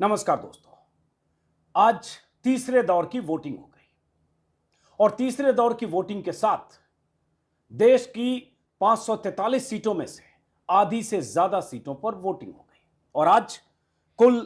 नमस्कार दोस्तों। आज तीसरे दौर की वोटिंग हो गई और तीसरे दौर की वोटिंग के साथ देश की 543 सीटों में से आधी से ज्यादा सीटों पर वोटिंग हो गई और आज कुल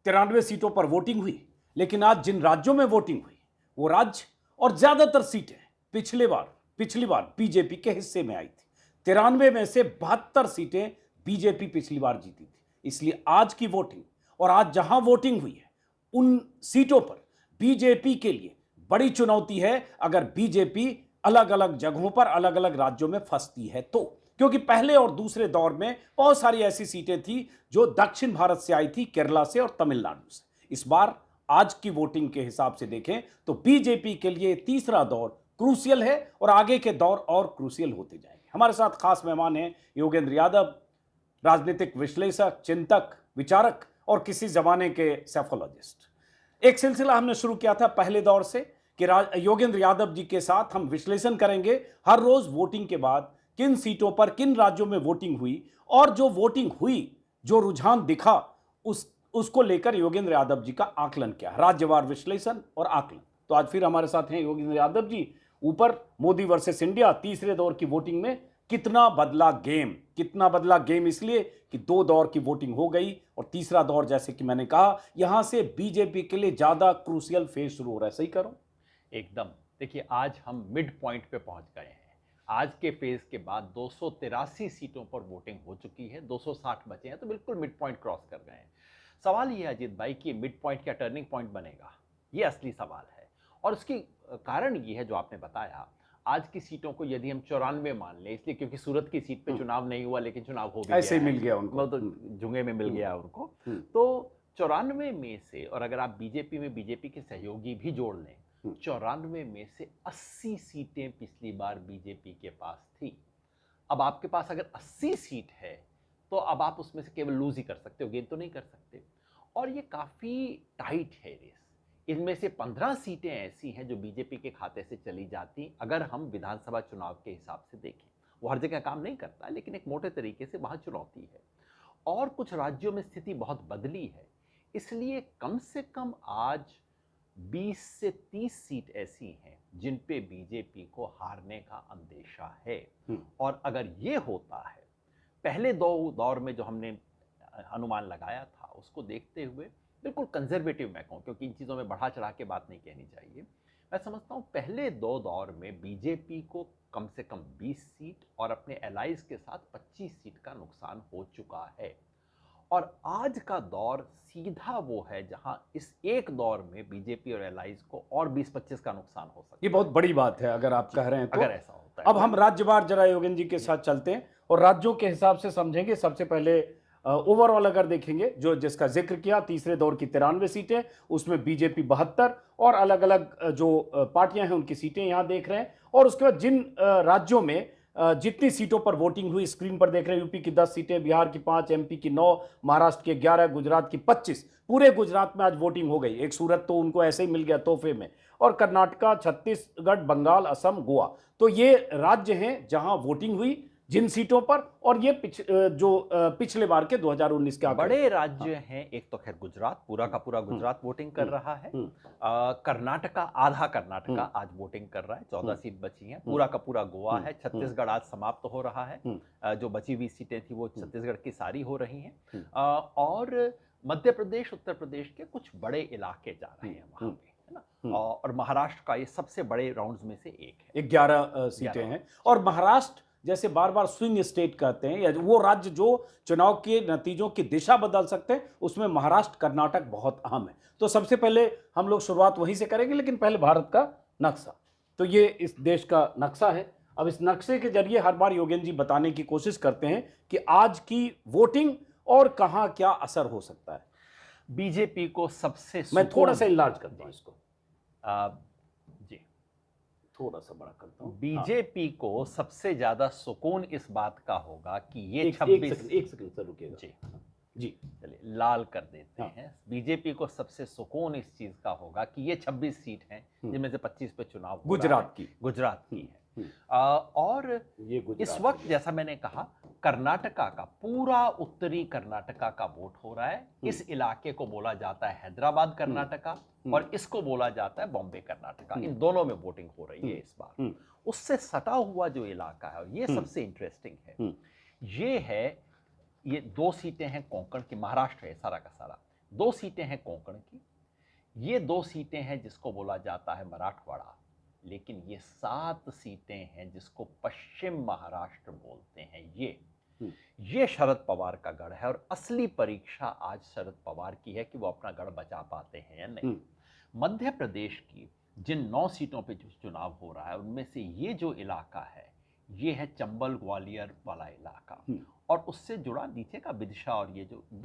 93 सीटों पर वोटिंग हुई। लेकिन आज जिन राज्यों में वोटिंग हुई वो राज्य और ज्यादातर सीटें पिछली बार बीजेपी के हिस्से में आई थी। 93 में से 72 सीटें बीजेपी पिछली बार जीती थी। इसलिए आज की वोटिंग और आज जहां वोटिंग हुई है उन सीटों पर बीजेपी के लिए बड़ी चुनौती है अगर बीजेपी अलग अलग जगहों पर अलग अलग राज्यों में फंसती है तो। क्योंकि पहले और दूसरे दौर में बहुत सारी ऐसी सीटें थी जो दक्षिण भारत से आई थी, केरला से और तमिलनाडु से। इस बार आज की वोटिंग के हिसाब से देखें तो बीजेपी के लिए तीसरा दौर क्रूसियल है और आगे के दौर और क्रूसियल होते जाएंगे। हमारे साथ खास मेहमान हैं योगेंद्र यादव, राजनीतिक विश्लेषक, चिंतक, विचारक और किसी जमाने के सैफोलॉजिस्ट। एक सिलसिला हमने शुरू किया था पहले दौर से कि योगेंद्र यादव जी के साथ हम विश्लेषण करेंगे हर रोज वोटिंग के बाद किन सीटों पर किन राज्यों में वोटिंग हुई और जो वोटिंग हुई, जो रुझान दिखा, उसको लेकर योगेंद्र यादव जी का आकलन क्या है, राज्यवार विश्लेषण और आकलन। तो आज फिर हमारे साथ हैं योगेंद्र यादव जी। ऊपर मोदी वर्सेस इंडिया, तीसरे दौर की वोटिंग में कितना बदला गेम इसलिए कि दो दौर की वोटिंग हो गई और तीसरा दौर, जैसे कि मैंने कहा, यहां से बीजेपी के लिए ज्यादा क्रूसियल फेज शुरू हो रहा है। सही करो? एकदम। देखिए, आज हम मिड पॉइंट पे पहुंच गए हैं। आज के फेज के बाद 283 सीटों पर वोटिंग हो चुकी है, 260 बचे हैं, तो बिल्कुल मिड पॉइंट क्रॉस कर गए हैं। सवाल ये है अजीत भाई कि मिड पॉइंट क्या टर्निंग पॉइंट बनेगा, ये असली सवाल है। और उसकी कारण ये है जो आपने बताया। आज की सीटों को यदि हम 94 मान लें, इसलिए क्योंकि सूरत की सीट पे चुनाव नहीं हुआ लेकिन चुनाव हो भी गया, ऐसे ही मिल गया उनको, तो जुंगे में मिल गया उनको। तो 94 में से, और अगर आप बीजेपी में बीजेपी के सहयोगी भी जोड़ लें, 94 में से 80 सीटें पिछली बार बीजेपी के पास थी। अब आपके पास अगर 80 सीट है तो अब आप उसमें से केवल लूज ही कर सकते हो, गेन तो नहीं कर सकते। और ये काफी टाइट है रेस। इनमें से 15 सीटें ऐसी हैं जो बीजेपी के खाते से चली जाती अगर हम विधानसभा चुनाव के हिसाब से देखें। वो हर जगह काम नहीं करता, लेकिन एक मोटे तरीके से वहां चुनौती है। और कुछ राज्यों में स्थिति बहुत बदली है, इसलिए कम से कम आज 20 से 30 सीट ऐसी हैं जिन पे बीजेपी को हारने का अंदेशा है। और अगर ये होता है, पहले दो दौर में जो हमने अनुमान लगाया था उसको देखते हुए, बिल्कुल कंजर्वेटिव मैं कहूँ, क्योंकि इन चीज़ों में बढ़ा चढ़ा के बात नहीं कहनी चाहिए, मैं समझता हूँ पहले दो दौर में बीजेपी को कम से कम 20 सीट और अपने एलाइज के साथ 25 सीट का नुकसान हो चुका है। और आज का दौर सीधा वो है जहां इस एक दौर में बीजेपी और एलाइज को और 20-25 का नुकसान हो सकता है। ये बहुत बड़ी बात है अगर आप कह रहे हैं तो। अगर ऐसा होता है अब हम राज्यवार जरा योगेंद्र जी के साथ चलते हैं और राज्यों के हिसाब से समझेंगे। सबसे पहले ओवरऑल अगर देखेंगे, जो जिसका जिक्र किया, तीसरे दौर की 93 सीटें, उसमें बीजेपी 72 और अलग अलग जो पार्टियां हैं उनकी सीटें यहां देख रहे हैं। और उसके बाद जिन राज्यों में जितनी सीटों पर वोटिंग हुई स्क्रीन पर देख रहे हैं, यूपी की 10 सीटें, बिहार की 5, एमपी की 9, महाराष्ट्र के 11, गुजरात की 25। पूरे गुजरात में आज वोटिंग हो गई। एक सूरत तो उनको ऐसे ही मिल गया तोहफे में। और कर्नाटका, छत्तीसगढ़, बंगाल, असम, गोवा, तो ये राज्य हैं जहां वोटिंग हुई जिन सीटों पर। और ये पिछले बार के 2019 के बड़े राज्य हैं। एक तो खैर गुजरात, पूरा का पूरा गुजरात वोटिंग कर रहा है। कर्नाटका, आधा कर्नाटका आज वोटिंग कर रहा है, 14 सीट बची हैं। पूरा का पूरा गोवा है। छत्तीसगढ़ आज समाप्त हो रहा है। जो बची हुई सीटें थी वो छत्तीसगढ़ की सारी हो रही हैं। और मध्य प्रदेश, उत्तर प्रदेश के कुछ बड़े इलाके जा रहे हैं वहां पे, है ना। और महाराष्ट्र का ये सबसे बड़े राउंड्स में से एक है। 11 सीटें हैं। और महाराष्ट्र जैसे बार बार स्विंग स्टेट कहते हैं, या वो राज्य जो चुनाव के नतीजों की दिशा बदल सकते हैं, उसमें महाराष्ट्र, कर्नाटक बहुत अहम है। तो सबसे पहले हम लोग शुरुआत वहीं से करेंगे, लेकिन पहले भारत का नक्शा। तो ये इस देश का नक्शा है। अब इस नक्शे के जरिए हर बार योगेंद्र जी बताने की कोशिश करते हैं कि आज की वोटिंग और कहां क्या असर हो सकता है। बीजेपी को सबसे, मैं थोड़ा सा इनलार्ज करता हूं इसको, थोड़ा सा बड़ा करता हूं। बीजेपी को सबसे ज्यादा सुकून इस बात का होगा कि ये एक सेकंड सर रुकिएगा जी जी, चलिए लाल कर देते हैं। बीजेपी को सबसे सुकून इस चीज का होगा कि ये 26 सीट हैं जिनमें से 25 पे चुनाव गुजरात की है। और ये इस वक्त जैसा मैंने कहा, कर्नाटका का, पूरा उत्तरी कर्नाटका का वोट हो रहा है। इस इलाके को बोला जाता है हैदराबाद कर्नाटका और इसको बोला जाता है बॉम्बे कर्नाटका। इन दोनों में वोटिंग हो रही है इस बार। उससे सटा हुआ जो इलाका है, और ये सबसे इंटरेस्टिंग है, ये है, ये 2 सीटें हैं कोंकण की, महाराष्ट्र है सारा का सारा, 2 सीटें हैं कोंकण की, ये 2 सीटें हैं जिसको बोला जाता है मराठवाड़ा, लेकिन ये 7 सीटें हैं जिसको पश्चिम महाराष्ट्र बोलते हैं। ये शरद पवार का गढ़ है, और असली परीक्षा आज शरद पवार की है कि वो अपना गढ़ बचा पाते हैं या नहीं। मध्य प्रदेश की जिन 9 सीटों पे जो चुनाव हो रहा है, उनमें से ये जो इलाका है, ये है चंबल ग्वालियर वाला इलाका, और उससे जुड़ा नीचे का विदिशा, और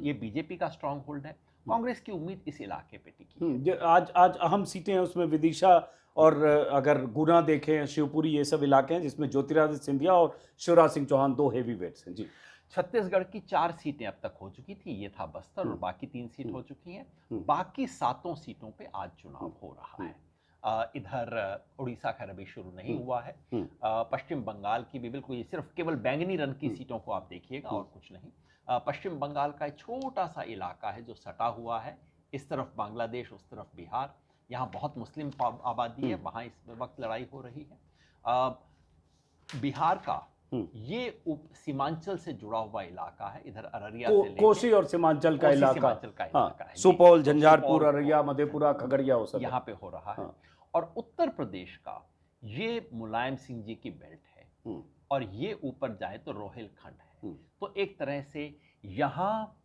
ये बीजेपी का स्ट्रांग होल्ड है। कांग्रेस की उम्मीद इस इलाके पे टिकी है। आज अहम सीटें हैं उसमें विदिशा, और अगर गुना देखें, शिवपुरी, ये सब इलाके हैं जिसमें ज्योतिरादित्य सिंधिया और शिवराज सिंह चौहान 2 हेवी वेट्स हैं। जी, छत्तीसगढ़ की 4 सीटें अब तक हो चुकी थी, ये था बस्तर, और बाकी 3 सीट हो चुकी हैं। बाकी 7 सीटों पे आज चुनाव हो रहा है। इधर उड़ीसा खैर अभी शुरू नहीं हुआ है। पश्चिम बंगाल की भी बिल्कुल, ये सिर्फ केवल बैंगनी रंग की सीटों को आप देखिएगा और कुछ नहीं। पश्चिम बंगाल का एक छोटा सा इलाका है जो सटा हुआ है, इस तरफ बांग्लादेश, उस तरफ बिहार। यहाँ बहुत मुस्लिम आबादी है, वहाँ इस वक्त लड़ाई हो रही है। बिहार का ये उप सीमांचल से जुड़ा हुआ इलाका है, इधर अररिया से लेकर कोसी और सीमांचल का इलाका है। सुपौल, झंझारपुर, अररिया, मधेपुरा, खगड़िया, वो सब यहाँ पे हो रहा है। और उत्तर प्रदेश का ये मुलायम सिंह जी की बेल्ट है, और ये ऊपर जाए तो रोहिलखंड है। तो एक तरह से यहाँ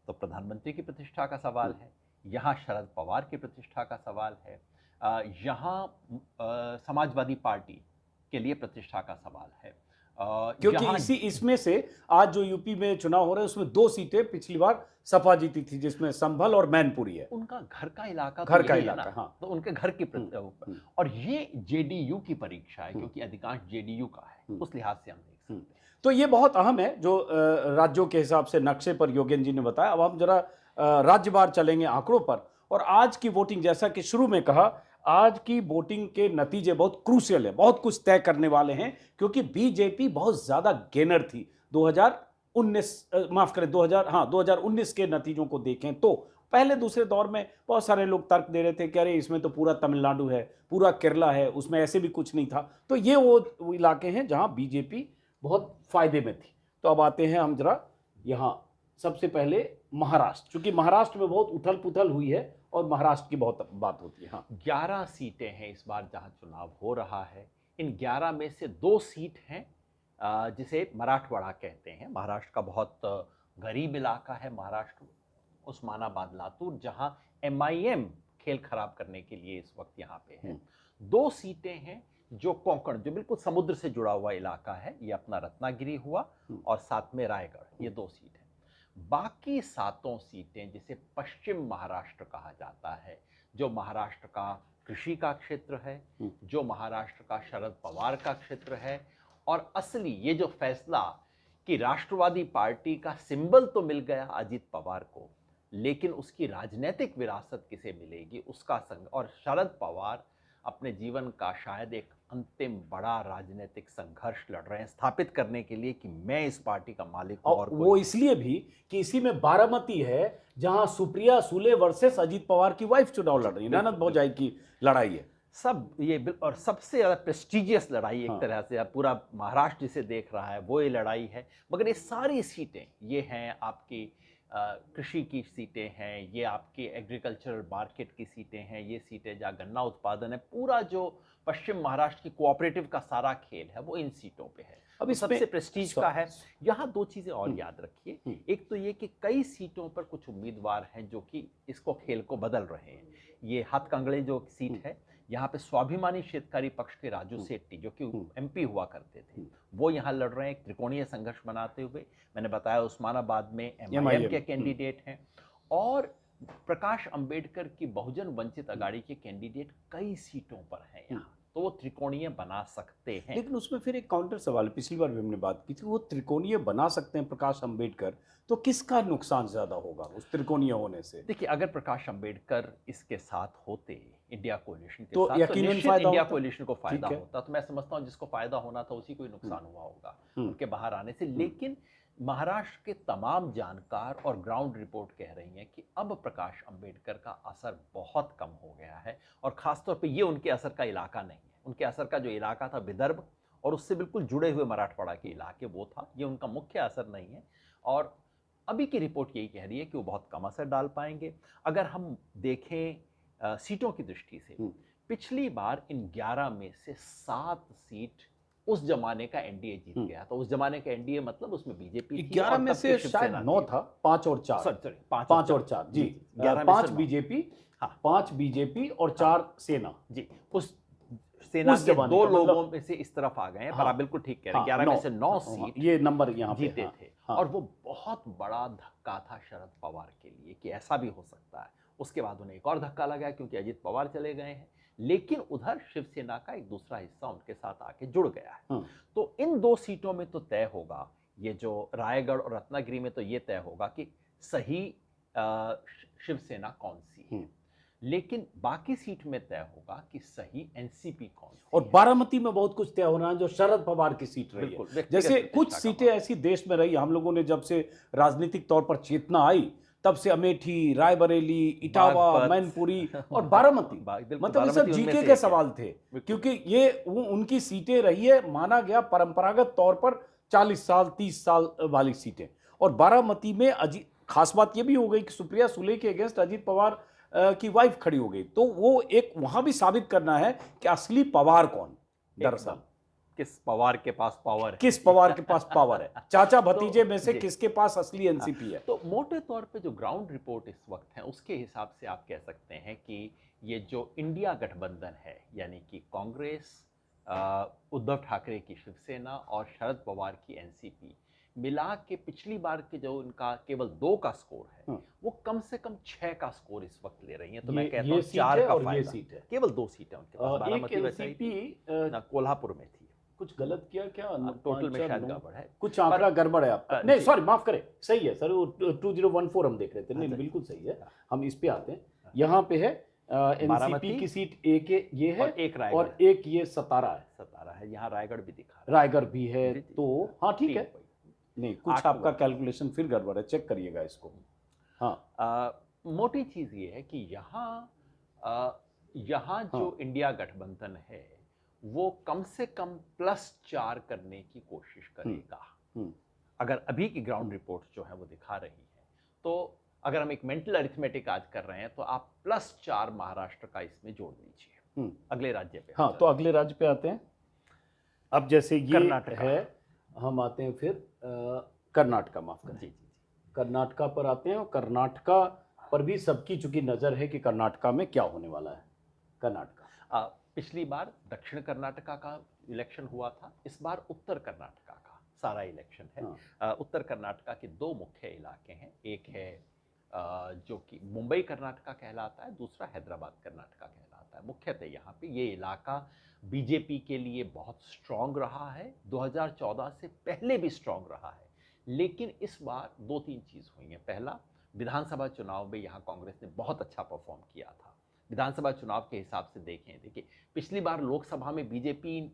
तो प्रधानमंत्री की प्रतिष्ठा का सवाल है, यहाँ शरद पवार की प्रतिष्ठा का सवाल है, यहाँ समाजवादी पार्टी के लिए प्रतिष्ठा का सवाल है, क्योंकि इसमें से आज जो यूपी में चुनाव हो रहे हैं उसमें 2 सीटें पिछली बार सपा जीती थी, जिसमें संभल और मैनपुरी है। उनका घर का इलाका, हाँ। तो उनके घर की और ये जेडीयू की परीक्षा है, क्योंकि अधिकांश जेडीयू का है, उस लिहाज से हम देख सकते हैं। तो ये बहुत अहम है जो राज्यों के हिसाब से नक्शे पर योगेन जी ने बताया। अब हम जरा राज्यवार चलेंगे आंकड़ों पर। और आज की वोटिंग, जैसा कि शुरू में कहा, आज की वोटिंग के नतीजे बहुत क्रूशियल है, बहुत कुछ तय करने वाले हैं, क्योंकि बीजेपी बहुत ज्यादा गेनर थी 2019 के नतीजों को देखें तो पहले दूसरे दौर में बहुत सारे लोग तर्क दे रहे थे कि अरे इसमें तो पूरा तमिलनाडु है, पूरा केरला है, उसमें ऐसे भी कुछ नहीं था। तो ये वो इलाके हैं जहां बीजेपी बहुत फायदे में थी। तो अब आते हैं हम जरा यहाँ सबसे पहले महाराष्ट्र, क्योंकि महाराष्ट्र में बहुत उथल पुथल हुई है और महाराष्ट्र की बहुत बात होती है। हाँ, 11 सीटें हैं इस बार जहां चुनाव हो रहा है। इन 11 में से 2 सीट हैं जिसे मराठवाड़ा कहते हैं। महाराष्ट्र का बहुत गरीब इलाका है महाराष्ट्र, उस्मानाबाद, लातूर, जहां MIM खेल खराब करने के लिए इस वक्त यहाँ पे है। 2 सीटें हैं जो कोंकण, जो बिल्कुल समुद्र से जुड़ा हुआ इलाका है, ये अपना रत्नागिरी हुआ, और साथ में रायगढ़, ये 2 सीट हैं। बाकी 7 सीटें जिसे पश्चिम महाराष्ट्र कहा जाता है, जो महाराष्ट्र का कृषि का क्षेत्र है, जो महाराष्ट्र का शरद पवार का क्षेत्र है, और असली ये जो फैसला कि राष्ट्रवादी पार्टी का सिंबल तो मिल गया अजित पवार को, लेकिन उसकी राजनीतिक विरासत किसे मिलेगी उसका संग, और शरद पवार अपने जीवन का शायद एक अंतिम बड़ा राजनीतिक संघर्ष लड़ रहे हैं स्थापित करने के लिए कि मैं इस पार्टी का मालिक हूं। और वो इसलिए भी कि इसी में बारामती है जहां सुप्रिया सुले वर्सेस अजीत पवार की वाइफ चुनाव लड़ रही है, ननद भौजाई की लड़ाई है। सब ये और सबसे ज्यादा प्रेस्टिजियस लड़ाई एक तरह से पूरा महाराष्ट्र जिसे देख रहा है वो ये लड़ाई है। मगर ये सारी सीटें ये हैं आपकी कृषि की सीटें हैं, ये आपकी एग्रीकल्चरल मार्केट की सीटें हैं, ये सीटें जहाँ गन्ना उत्पादन है, पूरा जो पश्चिम महाराष्ट्र की कोऑपरेटिव का सारा खेल है वो इन सीटों पे है। अब सबसे प्रेस्टीज का है। यहाँ 2 चीजें और याद रखिए, एक तो ये कि कई सीटों पर कुछ उम्मीदवार हैं जो कि इसको खेल को बदल रहे हैं। ये हाथकंगले जो सीट है, यहाँ पे स्वाभिमानी शेतकारी पक्ष के राजू सेट्टी जो कि MP हुआ करते थे, वो यहाँ लड़ रहे हैं एक त्रिकोणीय संघर्ष बनाते हुए। मैंने बताया उस्मानाबाद में MIM के कैंडिडेट हैं, और प्रकाश अंबेडकर की बहुजन वंचित अघाड़ी के कैंडिडेट कई सीटों पर हैं यहाँ, तो वो त्रिकोणीय बना सकते हैं। लेकिन उसमें फिर एक काउंटर सवाल है, पिछली बार भी हमने बात की थी, वो त्रिकोणीय बना सकते हैं प्रकाश अंबेडकर, तो किसका नुकसान ज्यादा होगा उस त्रिकोणीय होने से? देखिए, अगर प्रकाश अंबेडकर इसके साथ होते इंडिया कोalition के तो साथ, यकीनन इंडिया कोalition को फायदा होता। तो मैं समझता हूँ जिसको फायदा होना था उसी को ही नुकसान हुआ होगा उनके बाहर आने से। लेकिन महाराष्ट्र के तमाम जानकार और ग्राउंड रिपोर्ट कह रही हैं कि अब प्रकाश अंबेडकर का असर बहुत कम हो गया है, और खासतौर पे ये उनके असर का इलाका नहीं है। उनके असर का जो इलाका था विदर्भ और उससे बिल्कुल जुड़े हुए मराठवाड़ा के इलाके, वो था, ये उनका मुख्य असर नहीं है। और अभी की रिपोर्ट यही कह रही है कि वो बहुत कम असर डाल पाएंगे। अगर हम देखें सीटों की दृष्टि से, पिछली बार इन 11 में से 7 सीट उस जमाने का एनडीए जीत गया था। उस जमाने का एनडीए मतलब उसमें बीजेपी थी 11 और में तब से की शायद शिवसेना 9 थी। था, 5 और 4। सॉरी 5 और 4 जी, 11 में 5 से 9। बीजेपी, हाँ 5 बीजेपी और 4 सेना। जी, उस सेना उस के जमाने 2 का मतलब- लोगों में से इस तरफ आ गए हैं, पर हाँ, आप बिल्कुल ठीक कह रहे हैं। हाँ, 11 में से 9 हाँ, सीट ये नंबर यहाँ पे जीते हाँ, थे। हाँ। और वो बहुत बड़ा धक्का था शरद पवार के लिए कि ऐसा भी हो सकता है। उसके बाद उन्हें एक और धक्का लगा क्योंकि अजित पवार चले गए हैं, लेकिन उधर शिवसेना का एक दूसरा हिस्सा उनके साथ आके जुड़ गया है। तो इन 2 सीटों में तो तय होगा, ये जो रायगढ़ और रत्नागिरी में तो ये तय होगा कि सही शिवसेना कौन सी है, लेकिन बाकी सीट में तय होगा कि सही एनसीपी कौन सी और है। बारामती में बहुत कुछ तय हो रहा है, जो शरद पवार की सीट रही है। बिल्कुल, व्यक्तिगत जैसे प्रतिष्ठा कुछ का सीटें मामला। ऐसी देश में रही, हम लोगों ने जब से राजनीतिक तौर पर चेतना आई, तब से अमेठी, रायबरेली, इटावा, बागपत, मैनपुरी और बारामती, बिल्कुल, मतलब ये सब बारामती उनमें जीके से के एक है। सवाल थे, क्योंकि ये उनकी सीटें रही है, माना गया परंपरागत तौर पर 40 साल 30 साल वाली सीटें। और बारामती में खास बात ये भी हो गई कि सुप्रिया सुले के अगेंस्ट अजीत पवार की वाइफ खड़ी हो गई, तो वो एक वहां भी साबित करना है कि असली पवार कौन, दरअसल एकदम, किस पवार के पास पावर है, किस पवार के पास पावर है, चाचा भतीजे में से जी। किसके पास असली एनसीपी है। तो मोटे तौर पे जो ग्राउंड रिपोर्ट इस वक्त है, उसके हिसाब से आप कह सकते हैं कि ये जो इंडिया गठबंधन है, यानी कि कांग्रेस, उद्धव ठाकरे की शिवसेना और शरद पवार की एनसीपी, मिला के पिछली बार के जो उनका केवल 2 का स्कोर है, वो कम से कम 6 का स्कोर इस वक्त ले रही है। तो मैं कहता हूँ 4 का फायदा। ये सीट है, केवल 2 सीटें उनके पास। एक बारामती वैसे ही एनसीपी ना, कोल्हापुर में थी। कुछ गलत किया क्या, टोटल में शायद गड़बड़ है, कुछ आंकड़ा गड़बड़ है आपका। नहीं जी। सॉरी, माफ करें, सही है सर, वो 2014 हम देख रहे थे। नहीं अच्छा। बिल्कुल सही है, हम इस पे आते हैं। यहाँ पे है एनसीपी बारामती की सीट एक ये है और एक रायगढ़, और एक ये सतारा है। सतारा है, यहाँ रायगढ़ भी दिखा रहा है। रायगढ़ भी है, जी, जी। तो हाँ ठीक है। ठीक, नहीं कुछ 8 आपका हुआ। कैलकुलेशन फिर गड़बड़ है, चेक करिएगा इसको। हाँ मोटी चीज ये है कि यहाँ जो इंडिया गठबंधन है, वो कम से कम +4 करने की कोशिश करेगा। अगर अभी की ग्राउंड रिपोर्ट जो है वो दिखा रही है, तो अगर हम एक मेंटल अरिथमेटिक आज कर रहे हैं, तो आप +4 महाराष्ट्र का इसमें जोड़ लीजिए। अगले राज्य पे हाँ, तो अगले राज्य पे आते हैं। अब जैसे ये कर्नाटका है, हम आते हैं फिर कर्नाटका, माफ करें, जी। कर्नाटका पर आते हैं। और कर्नाटका पर भी सबकी चूंकि नजर है कि कर्नाटका में क्या होने वाला है। कर्नाटका पिछली बार दक्षिण कर्नाटका का इलेक्शन हुआ था, इस बार उत्तर कर्नाटका का सारा इलेक्शन है। उत्तर कर्नाटका के 2 मुख्य इलाके हैं, एक है जो कि मुंबई कर्नाटका कहलाता है, दूसरा हैदराबाद कर्नाटका कहलाता है। मुख्यतः यहाँ पे ये इलाका बीजेपी के लिए बहुत स्ट्रांग रहा है, 2014 से पहले भी स्ट्रांग रहा है, लेकिन इस बार 2-3 चीज़ हुई हैं। पहला, विधानसभा चुनाव में यहाँ कांग्रेस ने बहुत अच्छा परफॉर्म किया था। विधानसभा चुनाव के हिसाब से देखिए, पिछली बार लोकसभा में बीजेपी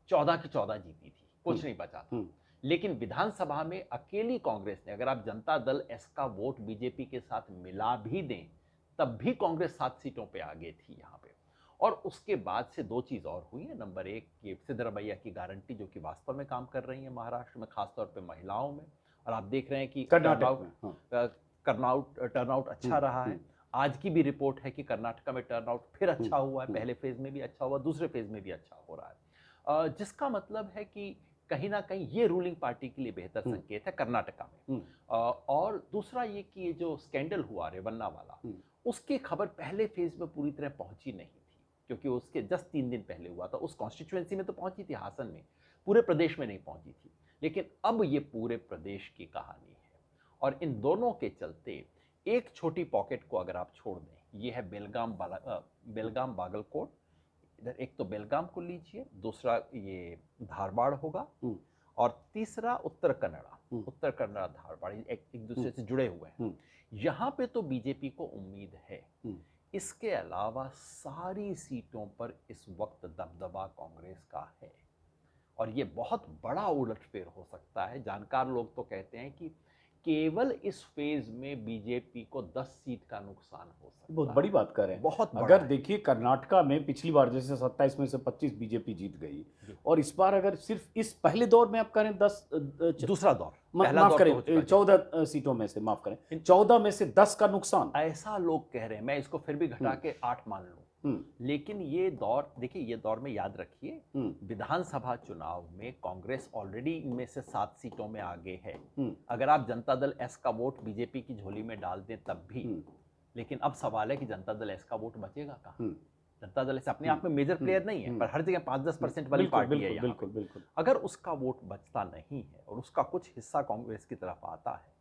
14 की 14 जीती थी, कुछ नहीं बचा था, लेकिन विधानसभा में अकेली कांग्रेस ने, अगर आप जनता दल एस का वोट बीजेपी के साथ मिला भी दें, तब भी कांग्रेस 7 सीटों पे आगे थी यहाँ पे। और उसके बाद से 2 चीज़ और हुई है। नंबर 1, ये सिद्धरमैया की गारंटी जो कि वास्तव में काम कर रही है महाराष्ट्र में, खासतौर पे महिलाओं में, और आप देख रहे हैं कि टर्नआउट अच्छा रहा है। आज की भी रिपोर्ट है कि कर्नाटका में टर्नआउट फिर अच्छा हुआ है, पहले फेज में भी अच्छा हुआ, दूसरे फेज में भी अच्छा हो रहा है, जिसका मतलब है कि कहीं ना कहीं ये रूलिंग पार्टी के लिए बेहतर संकेत है कर्नाटका में। और दूसरा ये कि ये जो स्कैंडल हुआ रेवन्ना वाला, उसकी खबर पहले फेज में पूरी तरह पहुंची नहीं थी, क्योंकि उसके जस्ट 3 दिन पहले हुआ था। उस कॉन्स्टिट्यूएंसी में तो पहुंची थी, हासन में, पूरे प्रदेश में नहीं पहुंची थी, लेकिन अब ये पूरे प्रदेश की कहानी है। और इन दोनों के चलते एक छोटी पॉकेट को अगर आप छोड़ दें, ये है बेलगाम बागलकोट, इधर एक तो बेलगाम को लीजिए, दूसरा ये धारवाड़ होगा, और तीसरा उत्तर कन्नड़ा धारवाड़ एक दूसरे से जुड़े हुए हैं। यहाँ पे तो बीजेपी को उम्मीद है। इसके अलावा सारी सीटों पर इस वक्त दबदबा कांग्रेस का है, और ये बहुत बड़ा उलटफेर हो सकता है। जानकार लोग तो कहते हैं कि केवल इस फेज में बीजेपी को 10 सीट का नुकसान हो सकता बहुत है। बड़ी बात कर रहे हैं। बहुत बड़ा अगर है। देखिए कर्नाटका में पिछली बार जैसे 27 में से 25 बीजेपी जीत गई, और इस बार अगर सिर्फ इस पहले दौर में आप करें 10 दूसरा दौर, पहला माफ दौर तो हो चुका करें है। 14 सीटों में से, माफ करें 14 में से 10 का नुकसान। ऐसा लोग कह रहे हैं, मैं इसको फिर भी घटा के 8 मान लूं। लेकिन ये दौर देखिए, ये दौर में याद रखिए, विधानसभा चुनाव में कांग्रेस ऑलरेडी इनमें से 7 सीटों में आगे है। अगर आप जनता दल एस का वोट बीजेपी की झोली में डाल दें तब भी, लेकिन अब सवाल है कि जनता दल एस का वोट बचेगा कहाँ। जनता दल एस अपने आप में मेजर प्लेयर नहीं है, पर हर जगह 5-10% वाली पार्टी है यहाँ पे। अगर उसका वोट बचता नहीं है और उसका कुछ हिस्सा कांग्रेस की तरफ आता है,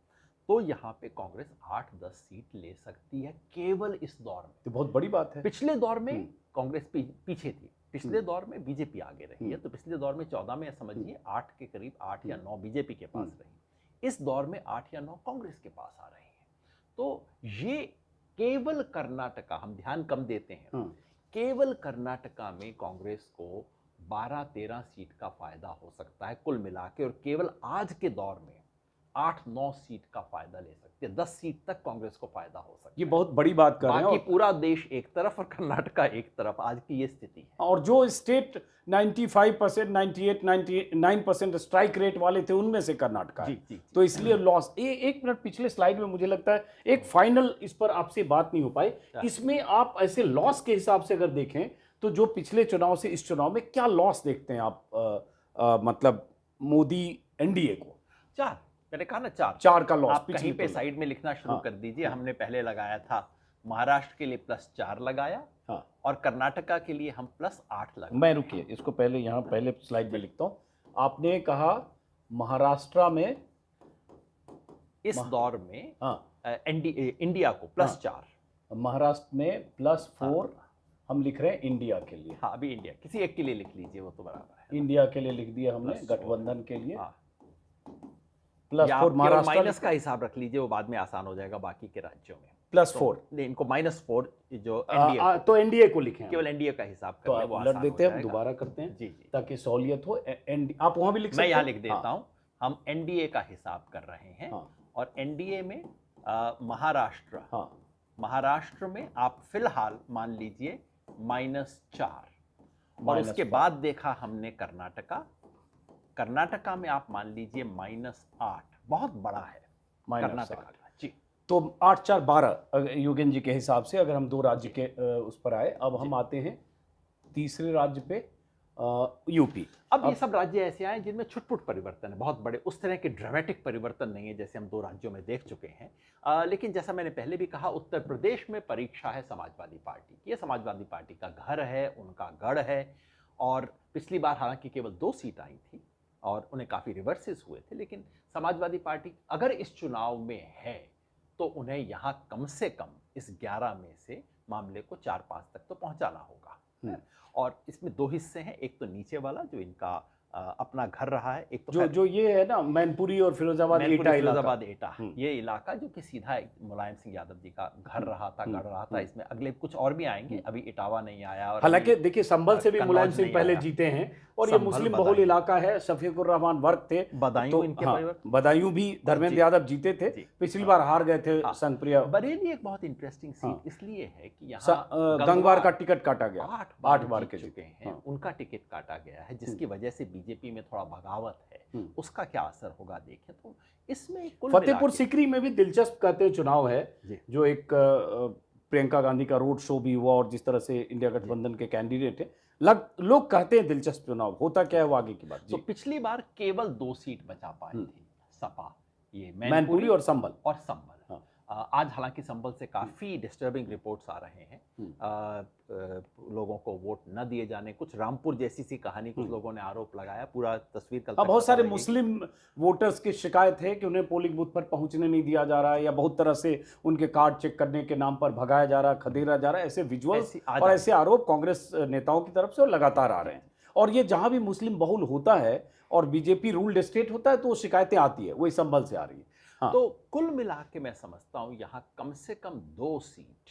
तो यहाँ पे कांग्रेस 8-10 सीट ले सकती है केवल इस दौर में। तो बहुत बड़ी बात है। पिछले दौर में कांग्रेस पीछे थी, पिछले दौर में बीजेपी आगे रही है। तो पिछले दौर में 14 में समझिए 8 के करीब 8 या 9 बीजेपी के पास रही। इस दौर में 8 या 9 कांग्रेस के पास आ रही है। तो ये केवल कर्नाटका, हम ध्यान कम देते हैं, केवल कर्नाटका में कांग्रेस को 12-13 सीट का फायदा हो सकता है कुल मिला के, और केवल आज के दौर में 8-9 सीट का फायदा ले सकती है। 10 सीट तक कांग्रेस को फायदा हो सकता है। ये बहुत बड़ी बात कर रहे हैं। बाकी पूरा देश एक तरफ और कर्नाटका एक तरफ, आज की ये स्थिति है। और जो स्टेट 95%, 98, 99% स्ट्राइक रेट वाले थे, उनमें से कर्नाटका है। जी। तो इसलिए लॉस। एक मिनट, पिछले स्लाइड में मुझे लगता है एक फाइनल इस पर आपसे बात नहीं हो पाई। इसमें आप ऐसे लॉस के हिसाब से अगर देखें तो जो पिछले चुनाव से इस चुनाव में क्या लॉस देखते हैं आप, मतलब मोदी एनडीए को? 4, मैंने कहा ना 4 का लॉस। आप कहीं पे साइड में लिखना शुरू कर दीजिए। हमने पहले लगाया था महाराष्ट्र के लिए +4 लगाया, और कर्नाटका के लिए हम +8 लगाया। मैं रुकिए, इसको पहले यहाँ पहले स्लाइड में लिखता हूँ। आपने कहा महाराष्ट्र में इस दौर में इंडिया को +4, महाराष्ट्र में +4 हम लिख रहे हैं इंडिया के लिए। हाँ, अभी इंडिया किसी एक के लिए लिख लीजिए, वो तो बराबर है। इंडिया के लिए लिख दिया हमने, गठबंधन के लिए +4। महाराष्ट्र माइनस का हिसाब रख लीजिए, वो बाद में आसान हो जाएगा बाकी के राज्यों में। +4 नहीं, इनको -4 जो एनडीए, तो एनडीए को लिखें, केवल एनडीए का हिसाब कर ले, वो उलट देते हैं, हम दोबारा करते हैं। जी, ताकि सहूलियत हो। आप वहां भी लिख सकते हैं, मैं यहाँ लिख देता हूँ। हम एनडीए का हिसाब कर रहे हैं, और एनडीए में महाराष्ट्र में आप फिलहाल मान लीजिए -4, और उसके बाद देखा हमने कर्नाटका में आप मान लीजिए -8, बहुत बड़ा है कर्नाटका का। जी, तो 8-4-12 योगेन जी के हिसाब से, अगर हम 2 राज्य के उस पर आए। अब हम आते हैं तीसरे राज्य पे, यूपी। अब ये सब राज्य ऐसे आए जिनमें छुटपुट परिवर्तन है, बहुत बड़े उस तरह के ड्रामेटिक परिवर्तन नहीं है जैसे हम 2 राज्यों में देख चुके हैं। लेकिन जैसा मैंने पहले भी कहा, उत्तर प्रदेश में परीक्षा है समाजवादी पार्टी की। ये समाजवादी पार्टी का घर है, उनका गढ़ है, और पिछली बार हालांकि केवल 2 सीट आई थी और उन्हें काफ़ी रिवर्सेस हुए थे, लेकिन समाजवादी पार्टी अगर इस चुनाव में है तो उन्हें यहाँ कम से कम इस 11 में से मामले को 4-5 तक तो पहुँचाना होगा। और इसमें 2 हिस्से हैं, एक तो नीचे वाला जो इनका अपना घर रहा है, एक तो जो ये है ना, मैनपुरी और फिरोजाबाद एटा, ये इलाका जो कि सीधा मुलायम सिंह यादव जी का घर रहा था, गढ़ रहा था। इसमें अगले कुछ और भी आएंगे, अभी इटावा नहीं आया। और हालांकि देखिए, संभल से भी मुलायम सिंह पहले जीते हैं, और ये मुस्लिम बहुल इलाका है। शफीकुर रहमान वर्क थे, बदायूं भी धर्मेंद्र यादव जीते थे, पिछली बार हार गए थे संगप्रिया। बरेली एक बहुत इंटरेस्टिंग सीट इसलिए है कि यहाँ गंगवार का टिकट काटा गया, 8 बार के चुके हैं, उनका टिकट काटा गया है, जिसकी वजह से बीजेपी में थोड़ा बगावत है। उसका क्या असर होगा देखें। तो इसमें फतेहपुर सीकरी में भी दिलचस्प कहते हैं चुनाव है, जो एक प्रियंका गांधी का रोड शो भी हुआ, और जिस तरह से इंडिया गठबंधन के कैंडिडेट है, लोग कहते हैं दिलचस्प चुनाव होता क्या है वो आगे की बात। तो पिछली बार केवल 2 सीट बचा पाई थी सपा, ये मैनपुरी और संभल। आज हालांकि संभल से काफ़ी डिस्टर्बिंग रिपोर्ट्स आ रहे हैं, लोगों को वोट न दिए जाने, कुछ रामपुर जैसी सी कहानी, कुछ लोगों ने आरोप लगाया। पूरा तस्वीर कल बहुत सारे मुस्लिम वोटर्स की शिकायत है कि उन्हें पोलिंग बूथ पर पहुंचने नहीं दिया जा रहा है, या बहुत तरह से उनके कार्ड चेक करने के नाम पर भगाया जा रहा है, खदेड़ा जा रहा है। ऐसे विजुअल्स और ऐसे आरोप कांग्रेस नेताओं की तरफ से लगातार आ रहे हैं। और ये जहां भी मुस्लिम बहुल होता है और बीजेपी रूल्ड स्टेट होता है, तो वो शिकायतें आती है, वही संभल से आ रही है। तो कुल मिला के मैं समझता हूं यहाँ कम से कम 2 सीट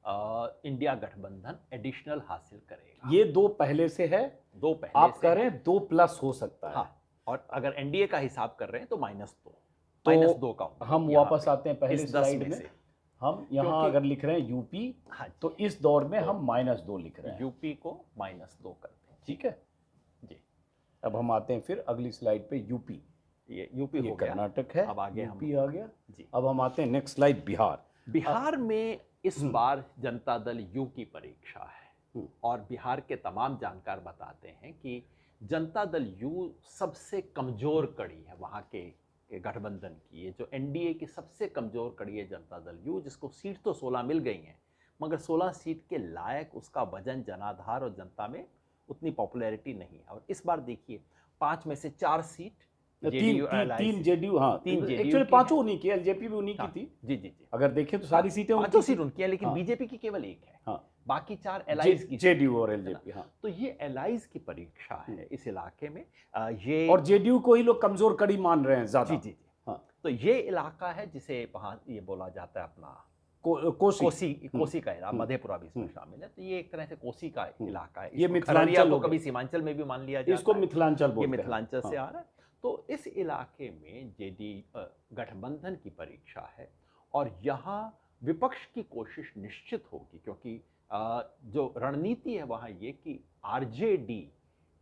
इंडिया गठबंधन एडिशनल हासिल करेगा। ये 2 पहले से है, दो पहले आप से कह है। रहे हैं 2 प्लस हो सकता है। हाँ, और अगर एनडीए का हिसाब कर रहे हैं तो -2, तो -2 काउंट हम यहाँ वापस पे आते हैं पहले इस 10 स्लाइड में में। से। हम यहाँ क्योंकि- अगर लिख रहे हैं यूपी, हाँ तो जी, इस दौर में तो हम -2 लिख रहे हैं। यूपी को -2 करते हैं। ठीक है, जी, अब हम आते हैं फिर अगली स्लाइड पे यूपी। ये यूपी ये हो गया। कर्नाटक है, अब आगे हम यूपी आ गया। जी, अब हम आते हैं नेक्स्ट स्लाइड बिहार। बिहार में इस बार जनता दल यू की परीक्षा है और बिहार के तमाम जानकार बताते हैं कि जनता दल यू सबसे कमजोर कड़ी है वहाँ के गठबंधन की। ये जो एनडीए की सबसे कमजोर कड़ी है जनता दल यू, जिसको सीट तो 16 मिल गई हैं, मगर 16 सीट के लायक उसका वजन जनाधार और जनता में उतनी पॉपुलैरिटी नहीं है। और इस बार देखिए 5 में से 4 सीट तीन जेडीयू, हाँ, तीन JDU एक्चुअली की 5 है। उन्हीं की, एलजेपी भी उन्हीं हाँ, की थी। जी जी जी, अगर देखें तो सारी सीटें उनकी 5 थी। सीट उनकी है, लेकिन हाँ। बीजेपी की केवल एक है। हाँ, बाकी 4 एलाइज की जेडीयू और है ना? एलजेपी। हाँ, तो ये एलाइज की परीक्षा है इस इलाके में। ये और जेडीयू को ही लोग कमजोर कड़ी मान रहे हैं ज्यादा। जी जी जी, हाँ, तो ये इलाका है जिसे वहाँ ये बोला जाता है अपना कोसी। कोसी का इलाका, मधेपुरा भी इसमें शामिल है। तो ये एक तरह से कोसी का इलाका है। ये इसको मिथिलांचल खगड़िया हो को कभी गया। सीमांचल में भी मान लिया जाता इसको है। मिथिलांचल ये बोलते हैं। मिथिलांचल से हाँ। आ रहा है। तो इस इलाके में गठबंधन की परीक्षा है और यहाँ विपक्ष की कोशिश निश्चित होगी, क्योंकि जो रणनीति है वहाँ ये कि आरजेडी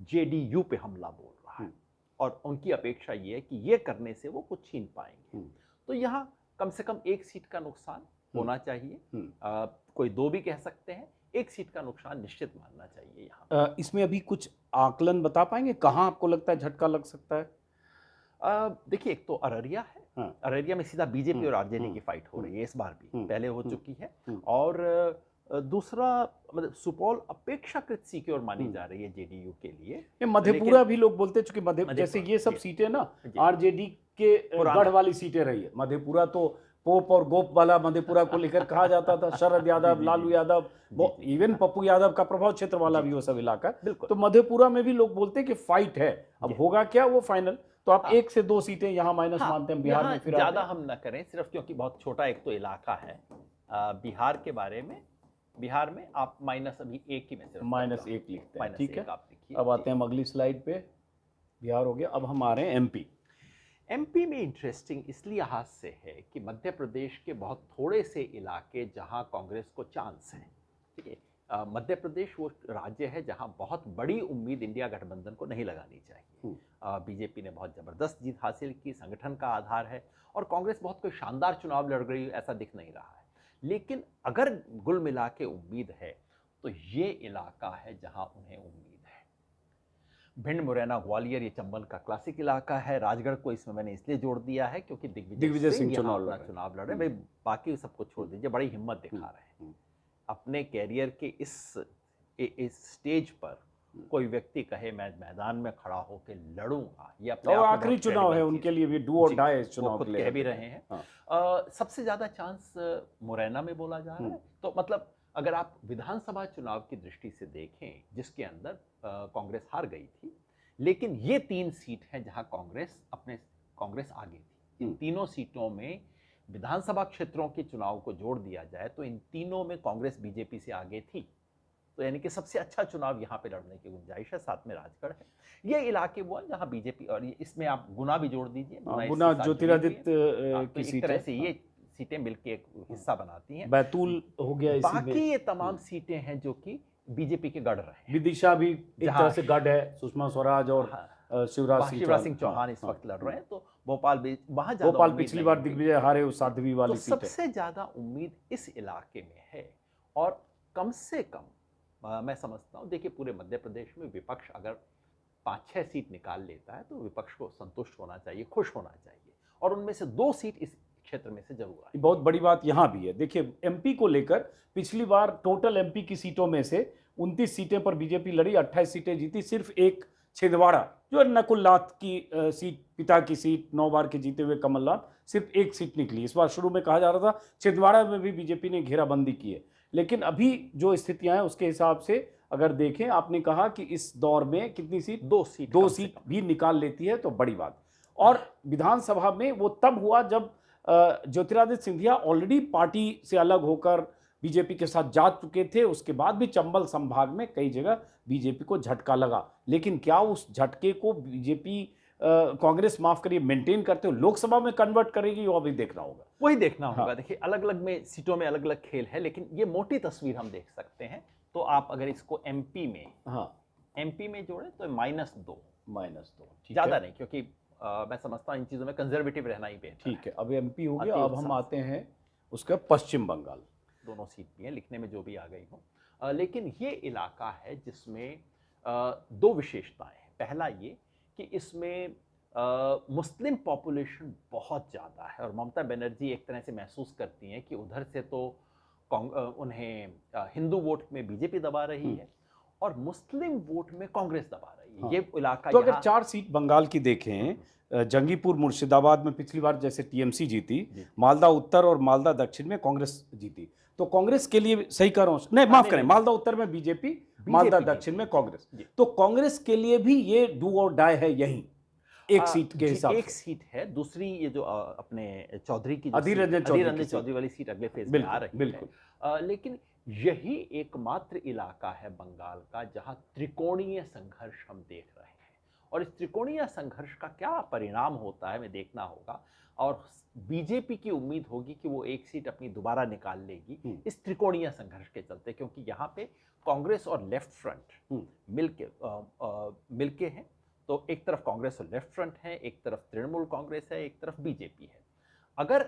जेडीयू पे हमला बोल रहा है और उनकी अपेक्षा ये है कि ये करने से वो कुछ छीन पाएंगे। तो यहाँ कम से कम 1 सीट का नुकसान होना चाहिए। कोई 2 भी कह सकते हैं। 1 सीट का नुकसान निश्चित मानना चाहिए यहाँ। इसमें अभी कुछ आकलन बता पाएंगे कहाँ आपको लगता है झटका लग सकता है? देखिए, एक तो अररिया है। हाँ। अररिया में सीधा बीजेपी और आरजेडी की फाइट हो रही है इस बार भी, पहले हो चुकी है। और दूसरा मतलब सुपौल अपेक्षाकृत सिक्योर मानी जा रही है जेडीयू के लिए। ये मधेपुरा भी लोग बोलते हैं, चूंकि जैसे मधेपुरा, ये सब जी। सीटें ना जी। आरजेडी के पुराना। गढ़ वाली सीटें रही है। मधेपुरा तो पोप और गोप वाला मधेपुरा को लेकर कहा जाता था। शरद यादव, लालू यादव, इवन पप्पू यादव का प्रभाव क्षेत्र वाला भी वो सब इलाका। बिल्कुल। तो मधेपुरा में भी लोग बोलते हैं कि फाइट है। अब होगा क्या वो फाइनल, तो आप 1 से 2 सीटें यहाँ माइनस मानते हैं बिहार में। फिर ज्यादा हम न करें, सिर्फ क्योंकि बहुत छोटा एक तो इलाका है बिहार के बारे में। बिहार में आप माइनस अभी 1 ही में सिर्फ -1 लिखते हैं। ठीक है, आप लिखिए। अब आते हैं हम अगली स्लाइड पे। बिहार हो गया, अब हम आ रहे हैं एमपी। एमपी में इंटरेस्टिंग इसलिए हाथ से है कि मध्य प्रदेश के बहुत थोड़े से इलाके जहां कांग्रेस को चांस है। ठीक है, मध्य प्रदेश वो राज्य है जहां बहुत बड़ी उम्मीद इंडिया गठबंधन को नहीं लगानी चाहिए। बीजेपी ने बहुत ज़बरदस्त जीत हासिल की, संगठन का आधार है, और कांग्रेस बहुत कोई शानदार चुनाव लड़ रही है ऐसा दिख नहीं रहा है। लेकिन अगर कुल मिला के उम्मीद है तो ये इलाका है जहां उन्हें उम्मीद है। भिंड, मुरैना, ग्वालियर ये चंबल का क्लासिक इलाका है। राजगढ़ को इसमें मैंने इसलिए जोड़ दिया है क्योंकि दिग्विजय सिंह चुनाव लड़ रहे हैं। भाई बाकी सबको छोड़ दीजिए, बड़ी हिम्मत दिखा रहे हैं। अपने कैरियर के इस स्टेज पर कोई व्यक्ति कहे मैं मैदान में खड़ा होकर लड़ूंगा, ये अपने और आखिरी चुनाव है उनके लिए भी, डू और डाई चुनाव के लिए कह भी रहे हैं। सबसे ज्यादा चांस मुरैना में बोला जा रहा है। तो मतलब अगर आप विधानसभा चुनाव की दृष्टि से देखें, जिसके अंदर कांग्रेस हार गई थी, लेकिन ये 3 सीट हैं जहां कांग्रेस आगे थी। इन तीनों सीटों में विधानसभा क्षेत्रों के चुनाव को जोड़ दिया जाए तो इन तीनों में कांग्रेस बीजेपी से आगे थी। तो यानी कि सबसे अच्छा चुनाव यहाँ पे लड़ने की गुंजाइश है। साथ में राजगढ़ है। ये इलाके वो हैं जहाँ बीजेपी, और इसमें आप गुना भी जोड़ दीजिए। गुना ज्योतिरादित्य की सीट तरह से ये सीटें मिलकर एक हिस्सा बनाती हैं। बैतूल हो गया। बाकी ये तमाम सीटें हैं जो कि बीजेपी के गढ़ रहे हैं। विदिशा भी एक तरह से गढ़ है। सुषमा स्वराज और शिवराज सिंह चौहान इस वक्त लड़ रहे हैं। तो भोपाल भी, वहां भोपाल पिछली बार दिग्विजय हारे, उस साध्वी वाली सीट है। सबसे ज्यादा उम्मीद इस इलाके में है। और कम से कम मैं समझता हूँ, देखिए पूरे मध्य प्रदेश में विपक्ष अगर 5-6 सीट निकाल लेता है तो विपक्ष को संतुष्ट होना चाहिए, खुश होना चाहिए। और उनमें से 2 सीट इस क्षेत्र में से जरूर आए। बहुत बड़ी बात यहाँ भी है। देखिए एमपी को लेकर पिछली बार टोटल एमपी की सीटों में से 29 सीटें पर बीजेपी लड़ी, 28 सीटें जीती। सिर्फ एक छिंदवाड़ा जो है नकुलनाथ की सीट, पिता की सीट, 9 बार के जीते हुए कमलनाथ, सिर्फ 1 सीट निकली। इस बार शुरू में कहा जा रहा था छिंदवाड़ा में भी बीजेपी ने घेराबंदी की है, लेकिन अभी जो स्थितियां हैं उसके हिसाब से अगर देखें, आपने कहा कि इस दौर में कितनी सीट, 2 सीट भी निकाल लेती है तो बड़ी बात। और विधानसभा में वो तब हुआ जब ज्योतिरादित्य सिंधिया ऑलरेडी पार्टी से अलग होकर बीजेपी के साथ जा चुके थे, उसके बाद भी चंबल संभाग में कई जगह बीजेपी को झटका लगा। लेकिन क्या उस झटके को बीजेपी कांग्रेस माफ करिए मेंटेन करते हो लोकसभा में कन्वर्ट करेगी, वो अभी देखना होगा। वही देखना हाँ। होगा। देखिए अलग अलग में सीटों में अलग अलग खेल है, लेकिन ये मोटी तस्वीर हम देख सकते हैं। तो आप अगर इसको एमपी में जोड़े तो -2 -2 ज्यादा नहीं, क्योंकि मैं समझता हूं इन चीजों में कंजर्वेटिव रहना ही बेहतर ठीक है। अब एमपी हो गया, अति अब हम उत्साह आते हैं उसका पश्चिम बंगाल। दोनों सीट भी हैं, लिखने में जो भी आ गई हो। लेकिन ये इलाका है जिसमें दो विशेषताएं हैं। पहला ये कि इसमें मुस्लिम पॉपुलेशन बहुत ज़्यादा है, और ममता बनर्जी एक तरह से महसूस करती हैं कि उधर से तो उन्हें हिंदू वोट में बीजेपी दबा रही है और मुस्लिम वोट में कांग्रेस दबा रही है। हाँ। ये इलाका तो अगर 4 सीट बंगाल की देखें, जंगीपुर मुर्शिदाबाद में पिछली बार जैसे टीएमसी जीती, मालदा उत्तर और मालदा दक्षिण में कांग्रेस जीती, तो कांग्रेस के लिए सही कर रहा हूं, नहीं माफ करें, मालदा उत्तर में बीजेपी, मालदा दक्षिण में कांग्रेस, तो कांग्रेस के लिए भी ये डू और डाई है यहीं एक सीट के हिसाब से। एक सीट है। दूसरी ये जो अपने चौधरी की अधीर रंजन चौधरी वाली सीट अगले फेज में आ रही है। लेकिन यही एकमात्र इलाका है बंगाल का जहां त्रिकोणीय संघर्ष हम देख रहे हैं, और इस त्रिकोणीय संघर्ष का क्या परिणाम होता है हमें देखना होगा। और बीजेपी की उम्मीद होगी कि वो एक सीट अपनी दोबारा निकाल लेगी इस त्रिकोणीय संघर्ष के चलते, क्योंकि यहाँ पे कांग्रेस और लेफ्ट फ्रंट मिलके हैं। तो एक तरफ कांग्रेस और लेफ्ट फ्रंट है, एक तरफ तृणमूल कांग्रेस है, एक तरफ बीजेपी है। अगर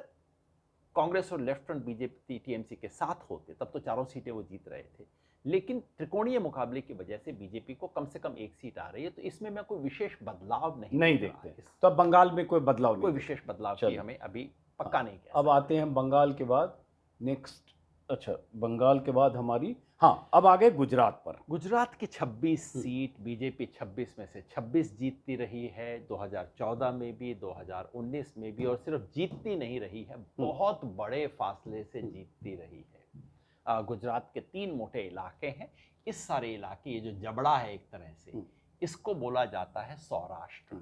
कांग्रेस और लेफ्ट फ्रंट बीजेपी टीएमसी के साथ होते तब तो चारों सीटें वो जीत रहे थे, लेकिन त्रिकोणीय मुकाबले की वजह से बीजेपी को कम से कम एक सीट आ रही है। तो इसमें मैं कोई विशेष बदलाव नहीं देखते। तो अब बंगाल में कोई बदलाव नहीं, कोई विशेष बदलाव की हमें अभी पक्का नहीं कह अब आते हैं बंगाल के बाद नेक्स्ट। अच्छा, बंगाल के बाद हमारी, हाँ अब आ गए गुजरात पर। गुजरात की 26 सीट बीजेपी 26 में से 26 जीतती रही है, 2014 में भी, 2019 में भी, और सिर्फ जीतती नहीं रही है, बहुत बड़े फासले से जीतती रही है। गुजरात के 3 मोटे इलाके हैं। इस सारे इलाके, ये जो जबड़ा है एक तरह से, इसको बोला जाता है सौराष्ट्र।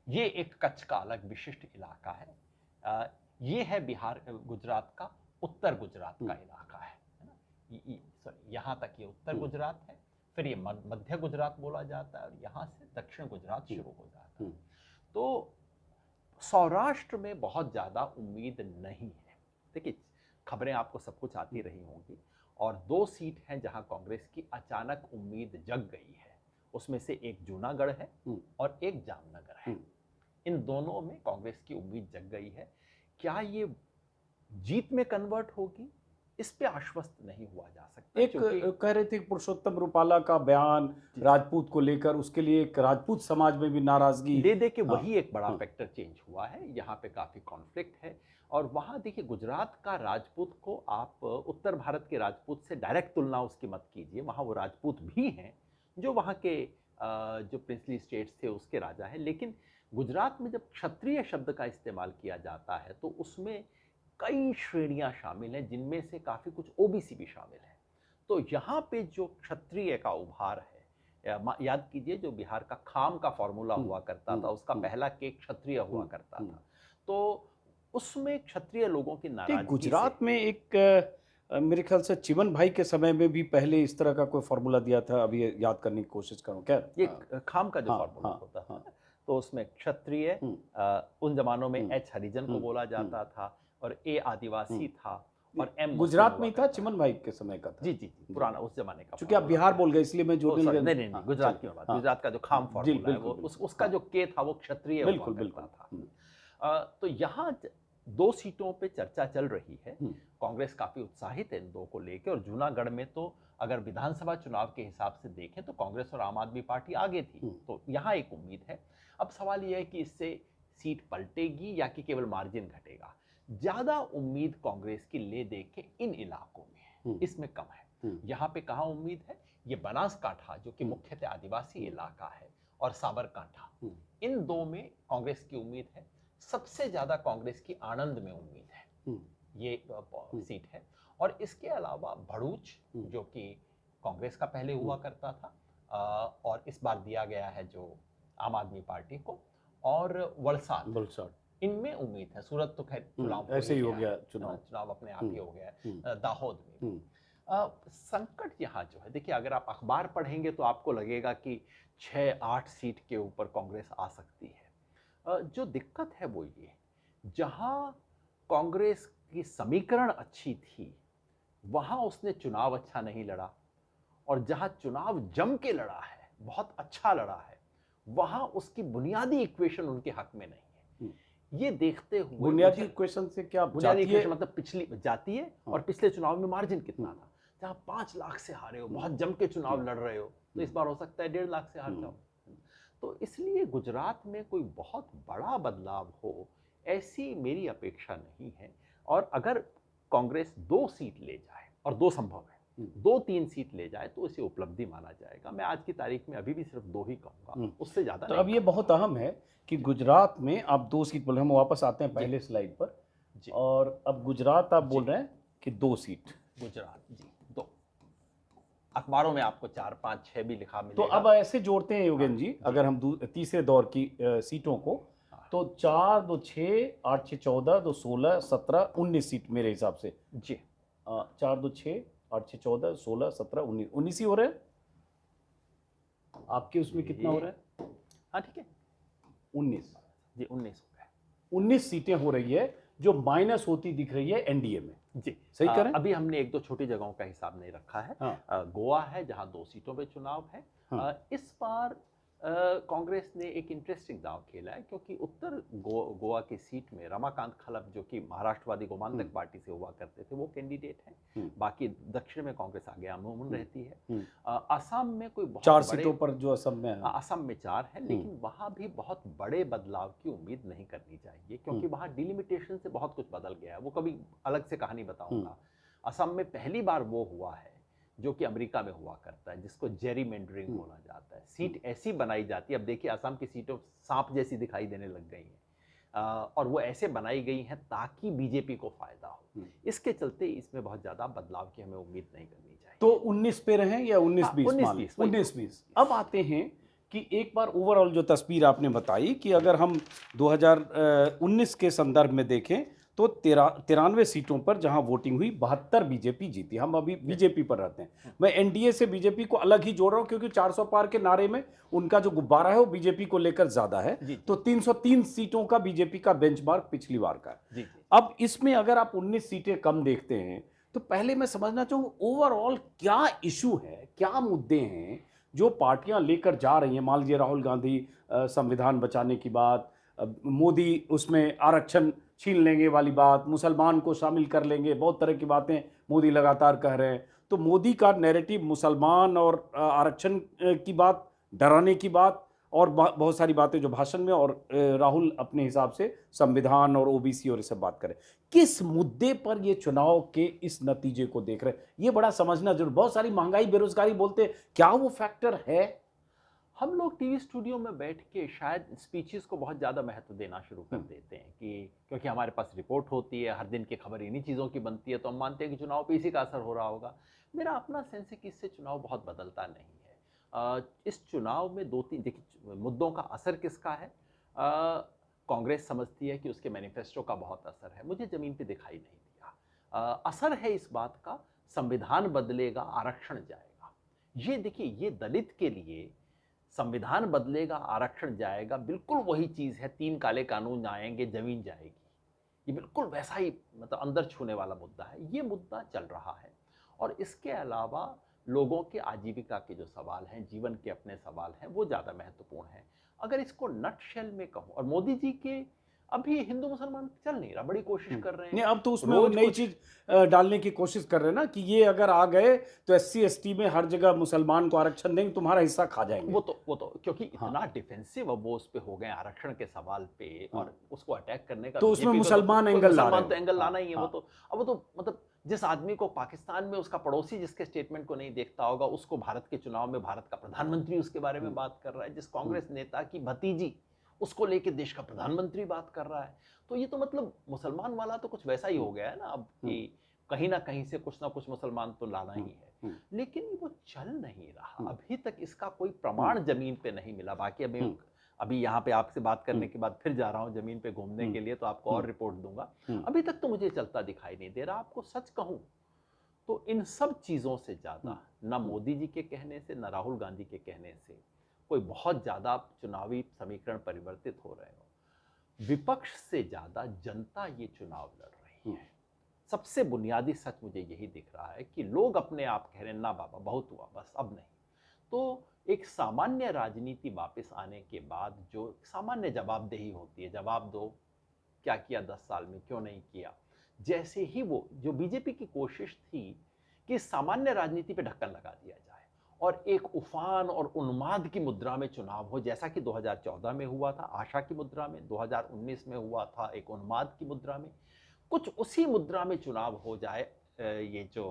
ये एक कच्छ का अलग विशिष्ट इलाका है। ये है बिहार, गुजरात का उत्तर गुजरात का इलाका है ना। यहाँ तक ये उत्तर गुजरात है, फिर ये मध्य गुजरात बोला जाता है, और यहाँ से दक्षिण गुजरात शुरू हो जाता है। तो सौराष्ट्र में बहुत ज़्यादा उम्मीद नहीं है। देखिए खबरें आपको सब कुछ आती रही होंगी, और 2 सीट हैं जहाँ कांग्रेस की अचानक उम्मीद जग गई है। उसमें से एक जूनागढ़ है और एक जामनगर है। इन दोनों में कांग्रेस की उम्मीद जग गई है। क्या ये जीत में कन्वर्ट होगी, इस पे आश्वस्त नहीं हुआ जा सकता। एक कह रहे थे पुरुषोत्तम रूपाला का बयान राजपूत को लेकर, उसके लिए एक राजपूत समाज में भी नाराजगी दे के वही एक बड़ा फैक्टर चेंज हुआ है। यहाँ पे काफी कॉन्फ्लिक्ट है, और वहाँ देखिए गुजरात का राजपूत को आप उत्तर भारत के राजपूत से डायरेक्ट तुलना उसकी मत कीजिए। वहाँ वो राजपूत भी हैं जो वहाँ के जो प्रिंसली स्टेट्स थे उसके राजा हैं, लेकिन गुजरात में जब क्षत्रिय शब्द का इस्तेमाल किया जाता है तो उसमें कई श्रेणियां शामिल हैं, जिनमें से काफ़ी कुछ ओबीसी भी शामिल है। तो यहाँ पे जो क्षत्रिय का उभार है, याद कीजिए जो बिहार का खाम का फॉर्मूला हुआ करता था, उसका पहला केक क्षत्रिय हुआ करता था। तो उसमें क्षत्रिय लोगों की नाराजगी। गुजरात में एक मेरे ख्याल से चिमन भाई के समय में भी पहले इस तरह का कोई फॉर्मूला दिया था, अभी याद करने की कोशिश करूँ क्या। ये खाम का जो फॉर्मूला होता था, तो उसमें क्षत्रिय उन जमानों में एच हरिजन को बोला जाता था, और ए आदिवासी था, और एम गुजरात में ही था, चिमन भाई के समय का था। जी जी जी, पुराना उस जमाने का। क्योंकि आप बिहार बोल गए इसलिए मैं जोड़ने लगा। नहीं, गुजरात की बात, गुजरात का जो खाम फॉर्मूला है वो उसका जो के था वो क्षत्रिय बिल्कुल था। तो यहाँ 2 सीटों पे चर्चा चल रही है। कांग्रेस काफी उत्साहित है इन 2 को लेकर, और जूनागढ़ में तो अगर विधानसभा चुनाव के हिसाब से देखें तो कांग्रेस और आम आदमी पार्टी आगे थी, तो यहाँ एक उम्मीद है। अब सवाल यह है कि इससे सीट पलटेगी या कि केवल मार्जिन घटेगा। ज्यादा उम्मीद कांग्रेस की ले दे के इन इलाकों में, इसमें कम है। यहाँ पे कहाँ उम्मीद है, ये बनासकांठा जो कि मुख्यतः आदिवासी इलाका है, और साबरकांठा, इन 2 में कांग्रेस की उम्मीद है। सबसे ज्यादा कांग्रेस की आनंद में उम्मीद है, ये सीट है। और इसके अलावा भरूच जो कि कांग्रेस का पहले हुआ करता था, और इस बार दिया गया है जो आम आदमी पार्टी को, और वलसाड इनमें उम्मीद है। सूरत तो खैर चुनाव ऐसे ही हो गया चुनाव। चुनाव अपने आप ही हो गया है। दाहोद में हम्म, संकट यहाँ जो है, देखिए अगर आप अखबार पढ़ेंगे तो आपको लगेगा कि 6-8 सीट के ऊपर कांग्रेस आ सकती है। जो दिक्कत है वो ये, जहाँ कांग्रेस की समीकरण अच्छी थी वहाँ उसने चुनाव अच्छा नहीं लड़ा, और जहाँ चुनाव जम के लड़ा है, बहुत अच्छा लड़ा है, वहाँ उसकी बुनियादी इक्वेशन उनके हक में नहीं है। ये देखते हुए बुनियादी इक्वेशन से क्या बुनियादी जातीय इक्वेशन मतलब पिछली जातीय और पिछले चुनाव में मार्जिन कितना था। जहाँ 5 लाख से हारे हो, बहुत जम के चुनाव लड़ रहे हो, तो इस बार हो सकता है 1.5 लाख से हार जाओ। तो इसलिए गुजरात में कोई बहुत बड़ा बदलाव हो ऐसी मेरी अपेक्षा नहीं है। और अगर कांग्रेस 2 सीट ले जाए, और 2 संभव है, 2-3 सीट ले जाए तो इसे उपलब्धि माना जाएगा। मैं आज की तारीख में अभी भी सिर्फ 2 ही कहूंगा, उससे ज्यादा तो नहीं अब ये बहुत अहम है कि गुजरात में आप 2 सीट बोल रहे हैं। हम वापस आते हैं पहले स्लाइड पर। जी। और अब गुजरात आप बोल रहे हैं कि 2 सीट गुजरात जी 2, अखबारों में आपको 4, 5, 6 भी लिखा मिलेगा। तो अब ऐसे जोड़ते हैं योगेन जी, अगर हम तीसरे दौर की सीटों को, तो 4, 2, 6, 8, 6, 14, 2, 16, 17, 19 सीट मेरे हिसाब से जी। 4, 2, 6, 8, 6, 14, 16, 17, 19, 19 ही हो रहे हैं। आपके उसमें कितना हो रहा है? हाँ ठीक है, 19 जी 19 हो गए। 19 सीटें हो रही है जो माइनस होती दिख रही है एनडीए में। जी सही करें? अभी हमने 1-2 छोटी जगहों का हिसाब नहीं रखा है। गोवा है जहां 2 सीटों पे चुनाव है। इस बार कांग्रेस ने एक इंटरेस्टिंग दांव खेला है, क्योंकि उत्तर गोवा की सीट में रमाकांत खलप, जो कि महाराष्ट्रवादी गोमांतक पार्टी से हुआ करते थे, वो कैंडिडेट हैं। बाकी दक्षिण में कांग्रेस आगे अमूमन रहती है। असम में कोई बहुत 4 सीटों पर जो असम में है। असम में 4 है, लेकिन वहां भी बहुत बड़े बदलाव की उम्मीद नहीं करनी चाहिए, क्योंकि वहां डिलिमिटेशन से बहुत कुछ बदल गया है। वो कभी अलग से कहानी बताऊंगा। असम में पहली बार वो हुआ है जो कि अमेरिका में हुआ करता है, जिसको जेरीमेंडरिंग बोला जाता है। सीट ऐसी बनाई जाती है, अब देखिए असम की सीटों सांप जैसी दिखाई देने लग गई हैं, और वो ऐसे बनाई गई हैं ताकि बीजेपी को फायदा हो। इसके चलते इसमें बहुत ज्यादा बदलाव की हमें उम्मीद नहीं करनी चाहिए। तो 19 पे रहें या 19-20? 19-20। अब आते हैं कि एक बार ओवरऑल जो तस्वीर आपने बताई कि अगर हम 2019 के संदर्भ में देखें तो 93 सीटों पर जहां वोटिंग हुई 72 बीजेपी जीती। हम अभी बीजेपी पर रहते हैं। मैं एनडीए से बीजेपी को अलग ही जोड़ रहा हूं, क्योंकि 400 पार के नारे में उनका जो गुब्बारा है वो बीजेपी को लेकर ज्यादा है। तो 303 सीटों का बीजेपी का बेंचमार्क पिछली बार का है। अब इसमें अगर आप 19 सीटें कम देखते हैं तो पहले मैं समझना चाहूंगा ओवरऑल क्या इशू है, क्या मुद्दे हैं जो पार्टियां लेकर जा रही हैं। मान लीजिए राहुल गांधी संविधान बचाने की बात, मोदी उसमें आरक्षण छीन लेंगे वाली बात, मुसलमान को शामिल कर लेंगे, बहुत तरह की बातें मोदी लगातार कह रहे हैं। तो मोदी का नैरेटिव मुसलमान और आरक्षण की बात, डराने की बात, और बहुत सारी बातें जो भाषण में, और राहुल अपने हिसाब से संविधान और ओबीसी और ये सब बात करें। किस मुद्दे पर ये चुनाव के इस नतीजे को देख रहे हैं, ये बड़ा समझना जरूर। बहुत सारी महंगाई, बेरोजगारी बोलते हैं, क्या वो फैक्टर है? हम लोग टीवी स्टूडियो में बैठ के शायद स्पीचेस को बहुत ज़्यादा महत्व देना शुरू कर देते हैं, कि क्योंकि हमारे पास रिपोर्ट होती है, हर दिन की खबर इन्हीं चीज़ों की बनती है, तो हम मानते हैं कि चुनाव पे इसी का असर हो रहा होगा। मेरा अपना सेंस है कि इससे चुनाव बहुत बदलता नहीं है। इस चुनाव में 2-3 देखिए मुद्दों का असर किसका है। कांग्रेस समझती है कि उसके मैनिफेस्टो का बहुत असर है, मुझे ज़मीन पर दिखाई नहीं दिया। असर है इस बात का, संविधान बदलेगा, आरक्षण जाएगा। ये देखिए, ये दलित के लिए संविधान बदलेगा, आरक्षण जाएगा, बिल्कुल वही चीज़ है। 3 काले कानून आएंगे, जमीन जाएगी। ये बिल्कुल वैसा ही, मतलब अंदर छूने वाला मुद्दा है। ये मुद्दा चल रहा है। और इसके अलावा लोगों के आजीविका के जो सवाल हैं, जीवन के अपने सवाल हैं, वो ज़्यादा महत्वपूर्ण हैं। अगर इसको नटशेल में कहूँ, और मोदी जी के अभी हिंदू मुसलमान चल नहीं रहा, बड़ी कोशिश कर रहे हैं। नहीं, अब तो उसमें वो नई चीज डालने की कोशिश कर रहे हैं ना, कि ये अगर आ गए तो एससी एसटी में हर जगह मुसलमान को आरक्षण देंगे, तुम्हारा हिस्सा खा जाएंगे। वो तो क्योंकि इतना डिफेंसिव अब वो उस पे हो गए आरक्षण के सवाल पे, और उसको अटैक करने का तो उसमें मुसलमान एंगल लाना ही है। वो तो मतलब जिस आदमी को पाकिस्तान में उसका पड़ोसी जिसके स्टेटमेंट को नहीं देखता होगा, उसको भारत के चुनाव में भारत का प्रधानमंत्री उसके बारे में बात कर रहा है। जिस कांग्रेस नेता की भतीजी उसको लेके देश का प्रधानमंत्री बात कर रहा है। तो ये तो मतलब मुसलमान वाला तो कुछ वैसा ही हो गया है ना अब, कि कहीं ना कहीं से कुछ ना कुछ मुसलमान तो लाना ही है। लेकिन वो चल नहीं रहा अभी तक, इसका कोई प्रमाण जमीन पे नहीं मिला। बाकी अभी अभी यहाँ पे आपसे बात करने के बाद फिर जा रहा हूँ जमीन पे घूमने के लिए, तो आपको और रिपोर्ट दूंगा। अभी तक तो मुझे चलता दिखाई नहीं दे रहा। आपको सच कहूँ तो इन सब चीज़ों से ज़्यादा ना मोदी जी के कहने से, ना राहुल गांधी के कहने से कोई बहुत ज़्यादा चुनावी समीकरण परिवर्तित हो रहे हो। विपक्ष से ज़्यादा जनता ये चुनाव लड़ रही है। सबसे बुनियादी सच मुझे यही दिख रहा है कि लोग अपने आप कह रहे हैं, ना बाबा बहुत हुआ, बस अब नहीं। तो एक सामान्य राजनीति वापस आने के बाद जो सामान्य जवाबदेही होती है, जवाब दो क्या किया 10 साल में, क्यों नहीं किया, जैसे ही वो जो बीजेपी की कोशिश थी कि सामान्य राजनीति पे ढक्कन लगा दिया जाए और एक उफान और उन्माद की मुद्रा में चुनाव हो, जैसा कि 2014 में हुआ था आशा की मुद्रा में, 2019 में हुआ था एक उन्माद की मुद्रा में, कुछ उसी मुद्रा में चुनाव हो जाए ये जो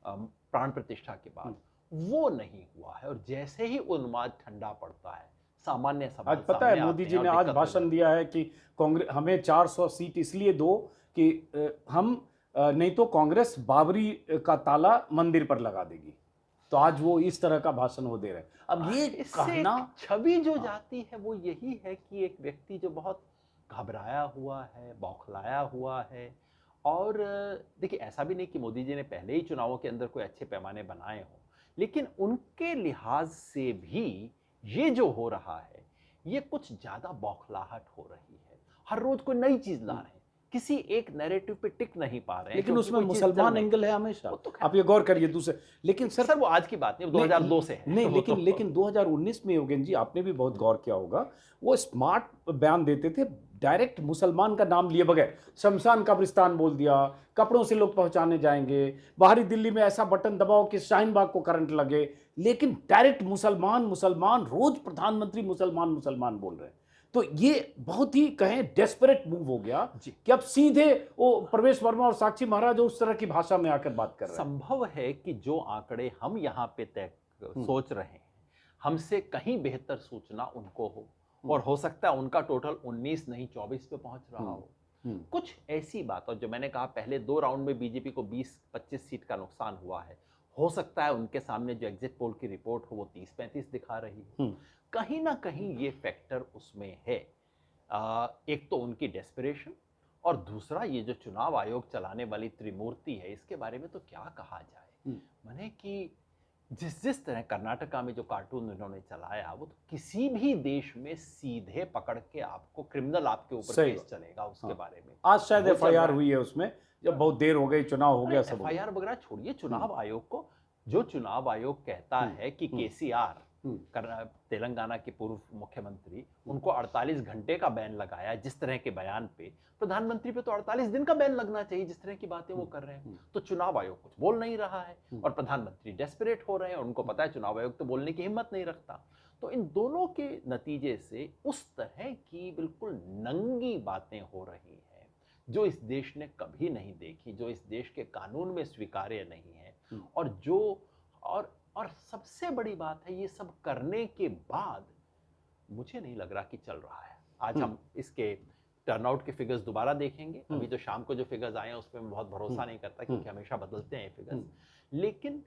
प्राण प्रतिष्ठा के बाद, वो नहीं हुआ है। और जैसे ही उन्माद ठंडा पड़ता है, सामान्य सवाल आज पता है मोदी जी ने आज भाषण दिया है कि कांग्रेस हमें 400 सीट इसलिए दो कि हम नहीं तो कांग्रेस बाबरी का ताला मंदिर पर लगा देगी। तो आज वो इस तरह का भाषण वो दे रहे हैं। अब ये कहना छवि जो जाती है वो यही है कि एक व्यक्ति जो बहुत घबराया हुआ है, बौखलाया हुआ है। और देखिए ऐसा भी नहीं कि मोदी जी ने पहले ही चुनावों के अंदर कोई अच्छे पैमाने बनाए हों, लेकिन उनके लिहाज से भी ये जो हो रहा है ये कुछ ज्यादा बौखलाहट हो रही है। हर रोज कोई नई चीज ला रहे हैं, किसी एक नैरेटिव पे टिक नहीं पा रहे हैं। लेकिन उसमें मुसलमान एंगल है हमेशा। तो आप ये गौर करिए दूसरे। लेकिन सर वो आज की बात नहीं, 2002 से है। नहीं लेकिन 2019 में योगेंद्र जी आपने भी बहुत गौर किया होगा, वो स्मार्ट बयान देते थे, डायरेक्ट मुसलमान का नाम लिए बगैर शमशान कब्रिस्तान बोल दिया, कपड़ों से लोग पहुंचाने जाएंगे, बाहरी दिल्ली में ऐसा बटन दबाओ कि शाहीन बाग को करंट लगे, लेकिन डायरेक्ट मुसलमान मुसलमान, रोज प्रधानमंत्री मुसलमान मुसलमान बोल रहे हैं। तो ये बहुत ही कहें डेस्परेट मूव हो गया कि अब सीधे वो प्रवेश वर्मा और साक्षी महाराज उस तरह की भाषा में आकर बात कर रहे हैं। संभव है कि जो आंकड़े हम यहाँ पे तय सोच रहे हैं, हमसे कहीं बेहतर सूचना उनको हो, और हो सकता है उनका टोटल 19 नहीं 24 पे पहुंच रहा हो। कुछ ऐसी बात, और जो मैंने कहा पहले 2 राउंड में बीजेपी को 20-25 सीट का नुकसान हुआ है, हो सकता है उनके सामने जो एग्जिट पोल की रिपोर्ट हो वो 30-35 दिखा रही है। कहीं ना कहीं ये फैक्टर उसमें है। एक तो उनकी डेस्परेशन, और दूसरा ये जो चुनाव आयोग चलाने वाली त्रिमूर्ति है, इसके बारे में तो क्या कहा जाए। माने कि जिस तरह कर्नाटका में जो कार्टून इन्होंने चलाया, वो तो किसी भी देश में सीधे पकड़ के आपको क्रिमिनल आपके ऊपर केस चलेगा उसके बारे में। आज शायद एफआईआर हुई है उसमें, जब बहुत देर हो गई, चुनाव हो गया सब। एफआईआर वगैरह छोड़िए, चुनाव आयोग को, जो चुनाव आयोग कहता है कि केसीआर तेलंगाना के पूर्व मुख्यमंत्री, उनको 48 घंटे का बैन लगाया जिस तरह के बयान पे, प्रधानमंत्री पे तो 48 दिन का बैन लगना चाहिए जिस तरह की बातें वो कर रहे हैं। तो चुनाव आयोग कुछ बोल नहीं रहा है और प्रधानमंत्री डेस्परेट हो रहे हैं, उनको पता है चुनाव आयोग तो बोलने की हिम्मत नहीं रखता। तो इन दोनों के नतीजे से उस तरह की बिल्कुल नंगी बातें हो रही हैं जो इस देश ने कभी नहीं देखी, जो इस देश के कानून में स्वीकार्य नहीं है। और जो और सबसे बड़ी बात है, ये सब करने के बाद मुझे नहीं लग रहा कि चल रहा है। आज हम इसके टर्नआउट के फिगर्स दोबारा देखेंगे। अभी जो शाम को जो फिगर्स आए हैं उसमें मैं बहुत भरोसा नहीं करता, क्योंकि हमेशा बदलते हैं फिगर्स। लेकिन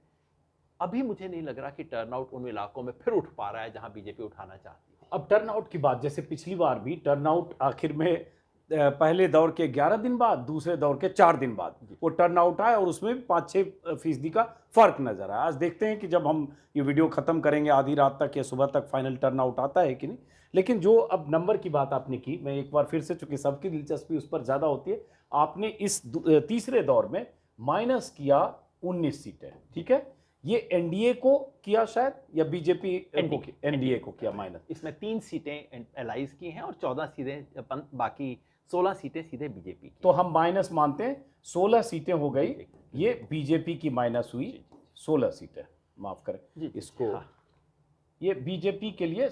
अभी मुझे नहीं लग रहा कि टर्नआउट उन इलाकों में फिर उठ पा रहा है जहां बीजेपी उठाना चाहती है। अब टर्नआउट की बात, जैसे पिछली बार भी टर्नआउट आखिर में पहले दौर के 11 दिन बाद, दूसरे दौर के 4 दिन बाद वो टर्नआउट आया और उसमें 5-6% का फर्क नजर आया। आज देखते हैं कि जब हम ये वीडियो खत्म करेंगे आधी रात तक या सुबह तक फाइनल टर्नआउट आता है कि नहीं। लेकिन जो अब नंबर की बात आपने की, मैं एक बार फिर से, चूंकि सबकी दिलचस्पी उस पर ज्यादा होती है, आपने इस तीसरे दौर में माइनस किया 19 सीटें, ठीक है। ये एनडीए को किया शायद, या बीजेपी एनडीए को किया माइनस। इसमें 3 सीटें एलाइज की हैं और 14 सीटें, बाकी 16 सीटें सीधे बीजेपी की। तो हम माइनस मानते हैं, 16 सीटें हो गई, ये बीजेपी की माइनस हुई 16 सीटें, माफ करें इसको। ये बीजेपी के लिए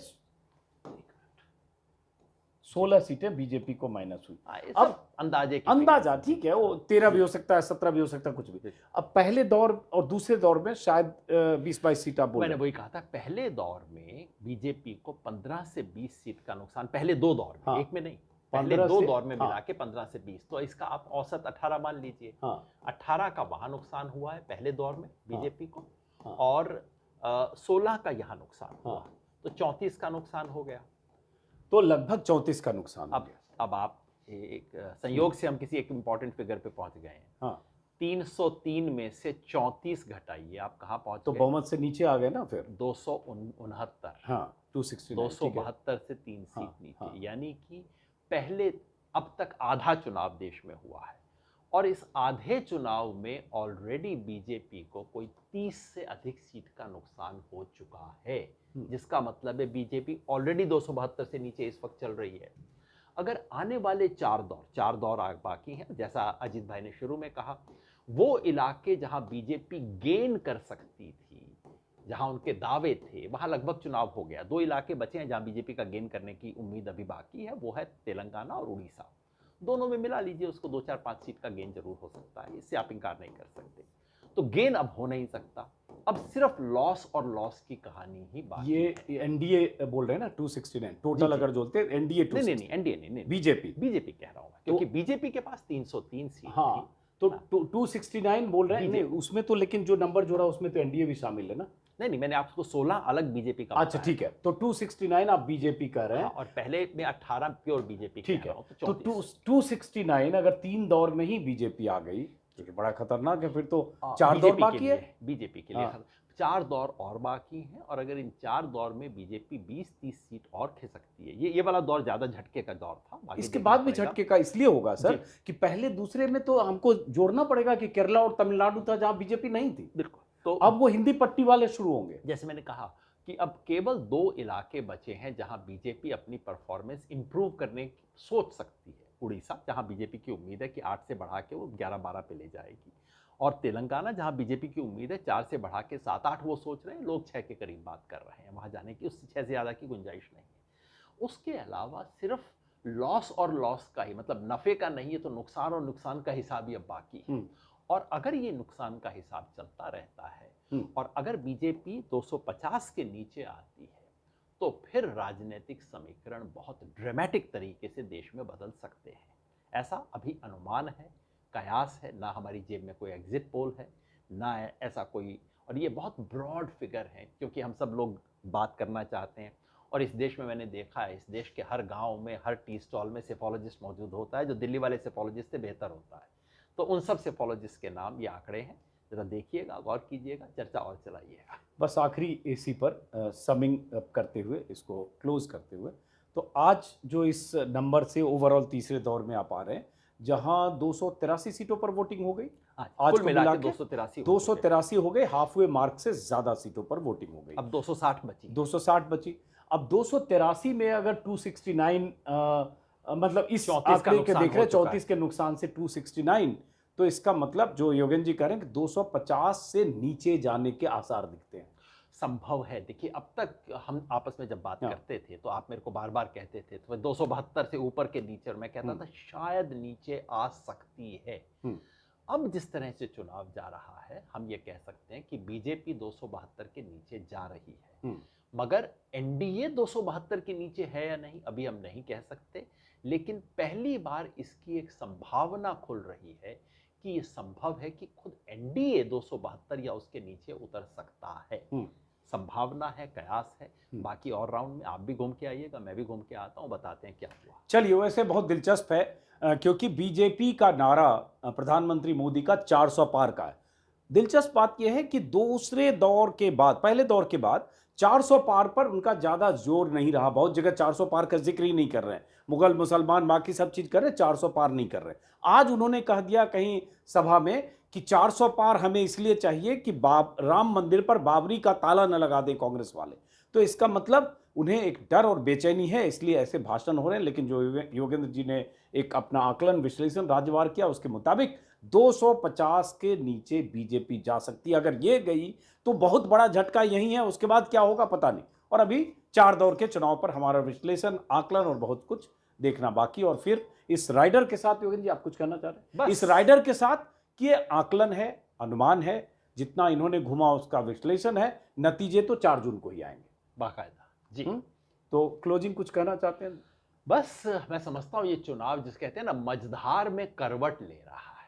16 सीटें बीजेपी को माइनस हुई। अब अंदाजा ठीक है, वो 13 भी हो सकता है, 17 भी हो सकता है, कुछ भी। अब पहले दौर और दूसरे दौर में शायद 20-22 सीट आप बोल रहे हैं। मैंने वही कहा था, पहले दौर में बीजेपी को 15 से 20 सीट का नुकसान, पहले 2 दौर में, एक में नहीं, पहले 2 दौर में मिला के 15 से 20, तो इसका आप औसत 18 मान लीजिए। 18 का वहां नुकसान हुआ है पहले दौर में बीजेपी को, और 16 का यहाँ नुकसान हुआ, तो 34 का नुकसान हो गया। तो लगभग 34 का नुकसान हो गया। अब आप एक संयोग से हम किसी एक इंपॉर्टेंट फिगर पे पहुंच गए हैं। हाँ, 303 में से 34 घटाइए, आप कहाँ पहुंच तो गए? बहुमत से नीचे आ गए ना फिर। 269। हाँ, 269, ठीक है। 272 से 3 सीट हाँ, नीचे, हाँ। यानी कि पहले अब तक आधा चुनाव देश में हुआ है और इस आधे चुनाव में ऑलरेडी बीजेपी को कोई 30 से अधिक सीट का नुकसान हो चुका है, जिसका मतलब है बीजेपी ऑलरेडी 272 से नीचे इस वक्त चल रही है। अगर आने वाले चार दौर बाकी हैं, जैसा अजीत भाई ने शुरू में कहा, वो इलाके जहां बीजेपी गेन कर सकती थी, जहां उनके दावे थे, वहां लगभग चुनाव हो गया। 2 इलाके बचे हैं जहां बीजेपी का गेन करने की उम्मीद अभी बाकी है, वो है तेलंगाना और उड़ीसा। दोनों में मिला लीजिए, उसको 2, 4, 5 सीट का गेन जरूर हो सकता है, इससे आप इंकार नहीं कर सकते। तो गेन अब हो नहीं सकता, अब सिर्फ लॉस और लॉस की कहानी ही बाकी ये है। एनडीए बोल रहे हैं ना, 269 टोटल, जी। अगर जोड़ते हैं एनडीए नहीं, एनडीए नहीं, बीजेपी कह रहा हूं मैं, क्योंकि बीजेपी के पास 303 सीट हाँ, थी। तो 269 बोल रहे हैं। नहीं, बीजेपी। उसमें तो लेकिन जो नंबर जोड़ा उसमें तो एनडीए भी शामिल है ना। नहीं, मैंने आपको 16 अलग बीजेपी का अच्छा, बताया ठीक है, तो 269 आप बीजेपी कह रहे हैं। हाँ, और पहले में 18 प्योर बीजेपी ठीक कह है, रहा हूं, तो 269 अगर 3 दौर में ही बीजेपी आ गई तो बड़ा खतरनाक है, फिर तो 4 दौर बाकी है बीजेपी के लिए। हाँ। 4 दौर और बाकी हैं, और अगर इन 4 दौर में बीजेपी 20-30 सीट और खिसकती है, ये वाला दौर ज्यादा झटके का दौर था। बाकी इसके देखना बाद भी पड़ेगा। झटके का इसलिए होगा सर कि पहले दूसरे में तो हमको जोड़ना पड़ेगा कि केरला और तमिलनाडु था जहां बीजेपी नहीं थी। बिल्कुल। तो अब वो हिंदी पट्टी वाले शुरू होंगे। जैसे मैंने कहा कि अब केवल 2 इलाके बचे हैं जहां बीजेपी अपनी परफॉर्मेंस इंप्रूव करने की सोच सकती है। उड़ीसा, जहां बीजेपी की उम्मीद है कि 8 से बढ़ा के वो 11-12 पे ले जाएगी, और तेलंगाना, जहां बीजेपी की उम्मीद है 4 से बढ़ा के 7-8 वो सोच रहे हैं, लोग 6 के करीब बात कर रहे हैं, वहां जाने की, उससे 6 से ज़्यादा की गुंजाइश नहीं है। उसके अलावा सिर्फ लॉस और लॉस का ही, मतलब नफ़े का नहीं है, तो नुकसान और नुकसान का हिसाब ही अब बाकी है। और अगर ये नुकसान का हिसाब चलता रहता है और अगर बीजेपी 250 के नीचे आती है, तो फिर राजनीतिक समीकरण बहुत ड्रामेटिक तरीके से देश में बदल सकते हैं। ऐसा अभी अनुमान है, कयास है, ना हमारी जेब में कोई एग्जिट पोल है, ना ऐसा कोई, और ये बहुत ब्रॉड फिगर है, क्योंकि हम सब लोग बात करना चाहते हैं। और इस देश में मैंने देखा है, इस देश के हर गांव में, हर टी स्टॉल में सेफोलॉजिस्ट मौजूद होता है, जो दिल्ली वाले सेफोलॉजिस्ट से बेहतर होता है। तो उन सब सेफोलॉजिस्ट के नाम, ये आंकड़े हैं, जरा देखिएगा, गौर कीजिएगा, चर्चा और चलाइएगा। बस आखिरी इसी पर समिंग अप करते हुए, इसको क्लोज करते हुए, तो आज जो इस नंबर से ओवरऑल तीसरे दौर में आप आ रहे हैं, जहां 283 सीटों पर वोटिंग हो गई, आज कुल को मिला मिला के के 283 हो गए, हाफवे मार्क से ज्यादा सीटों पर वोटिंग हो गई। अब 260 बची। 260 बची। अब 283 में अगर 269 मतलब इस 34 का आंकड़े के नुकसान देख रहे हो चुका 34 के नुकसान से 269, तो इसका मतलब जो योगेन जी कह रहे हैं कि 250 से नीचे जाने के आसार दिखते हैं। संभव है। देखिए, अब तक हम आपस में जब बात करते थे तो आप मेरे को बार बार कहते थे, तो मैं 272 से ऊपर के नीचे, और मैं कहता था शायद नीचे आ सकती है। अब जिस तरह से चुनाव जा रहा है, हम ये कह सकते हैं कि बीजेपी 272 के नीचे जा रही है, मगर एनडीए 272 के नीचे है या नहीं, अभी हम नहीं कह सकते। लेकिन पहली बार इसकी एक संभावना खुल रही है कि ये संभव है कि खुद एनडीए 272 या उसके नीचे उतर सकता है। संभावना है, कयास है। बाकी और राउंड में आप भी घूम के आइएगा, मैं भी घूम के आता हूं, बताते हैं क्या हुआ। चलिए, वैसे बहुत दिलचस्प है क्योंकि बीजेपी का नारा प्रधानमंत्री मोदी का 400 पार का है। दिलचस्प बात यह है कि दूसरे दौर के बाद, पहले दौर के बाद 400 पार पर उनका ज्यादा जोर नहीं रहा। बहुत जगह 400 पार का जिक्र ही नहीं कर रहे हैं, मुगल मुसलमान बाकी सब चीज कर रहे हैं, 400 पार नहीं कर रहे। आज उन्होंने कह दिया कहीं सभा में कि 400 पार हमें इसलिए चाहिए कि राम मंदिर पर बाबरी का ताला न लगा दें कांग्रेस वाले। तो इसका मतलब उन्हें एक डर और बेचैनी है, इसलिए ऐसे भाषण हो रहे हैं। लेकिन जो योगेंद्र जी ने एक अपना आकलन विश्लेषण राज्यवार किया, उसके मुताबिक 250 के नीचे बीजेपी जा सकती है। अगर ये गई तो बहुत बड़ा झटका यही है, उसके बाद क्या होगा पता नहीं। और अभी 4 दौर के चुनाव पर हमारा विश्लेषण, आकलन और बहुत कुछ देखना बाकी। और फिर इस राइडर के साथ, योगेंद्र जी आप कुछ कहना चाह रहे हैं? इस राइडर के साथ कि ये आकलन है, अनुमान है, जितना इन्होंने घुमा उसका विश्लेषण है, नतीजे तो 4 जून को ही आएंगे बाकायदा जी। तो क्लोजिंग कुछ कहना चाहते हैं? बस मैं समझता हूं ये चुनाव, जिस कहते हैं ना, मझधार में करवट ले रहा है,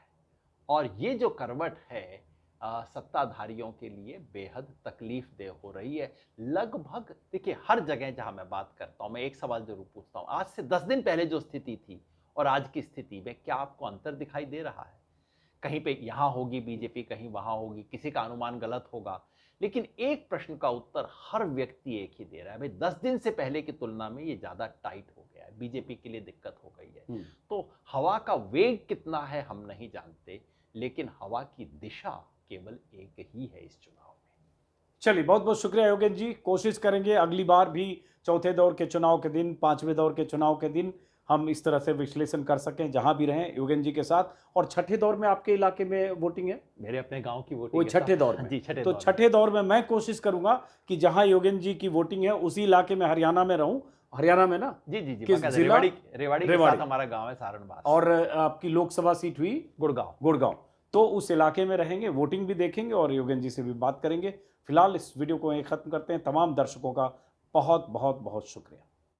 और ये जो करवट है सत्ताधारियों के लिए बेहद तकलीफ देह हो रही है। लगभग देखिए हर जगह जहां मैं बात करता हूं, मैं एक सवाल जरूर पूछता हूं, आज से 10 दिन पहले जो स्थिति थी और आज की स्थिति में क्या आपको अंतर दिखाई दे रहा है? कहीं पे यहां होगी बीजेपी, कहीं वहां होगी, किसी का अनुमान गलत होगा, लेकिन एक प्रश्न का उत्तर हर व्यक्ति एक ही दे रहा है, भाई 10 दिन से पहले की तुलना में ये ज्यादा टाइट हो गया है, बीजेपी के लिए दिक्कत हो गई है। तो हवा का वेग कितना है हम नहीं जानते, लेकिन हवा की दिशा केवल एक ही है इस चुनाव में। चलिए, बहुत बहुत शुक्रिया योगेश जी। कोशिश करेंगे अगली बार भी चौथे दौर के चुनाव के दिन, पांचवें दौर के चुनाव के दिन हम इस तरह से विश्लेषण कर सकें, जहां भी रहें योगेश जी के साथ। और छठे दौर में आपके इलाके में वोटिंग है? मेरे अपने गांव की वो वोटिंग है छठे साहब। दौर में? जी, छठे तो दौर में। छठे दौर में मैं कोशिश करूंगा कि जहां योगेश जी की वोटिंग है उसी इलाके में, हरियाणा में रहूं। हरियाणा में ना? जी जी जी, किस बाकायदा जिला? रेवाड़ी के रेवाड़ी। साथ हमारा गांव है सारणबास। और आपकी लोकसभा सीट हुई गुड़गांव। गुड़गांव। तो उस इलाके में रहेंगे, वोटिंग भी देखेंगे और योगेश जी से भी बात करेंगे। फिलहाल इस वीडियो को यहीं खत्म करते हैं। तमाम दर्शकों का बहुत बहुत बहुत शुक्रिया।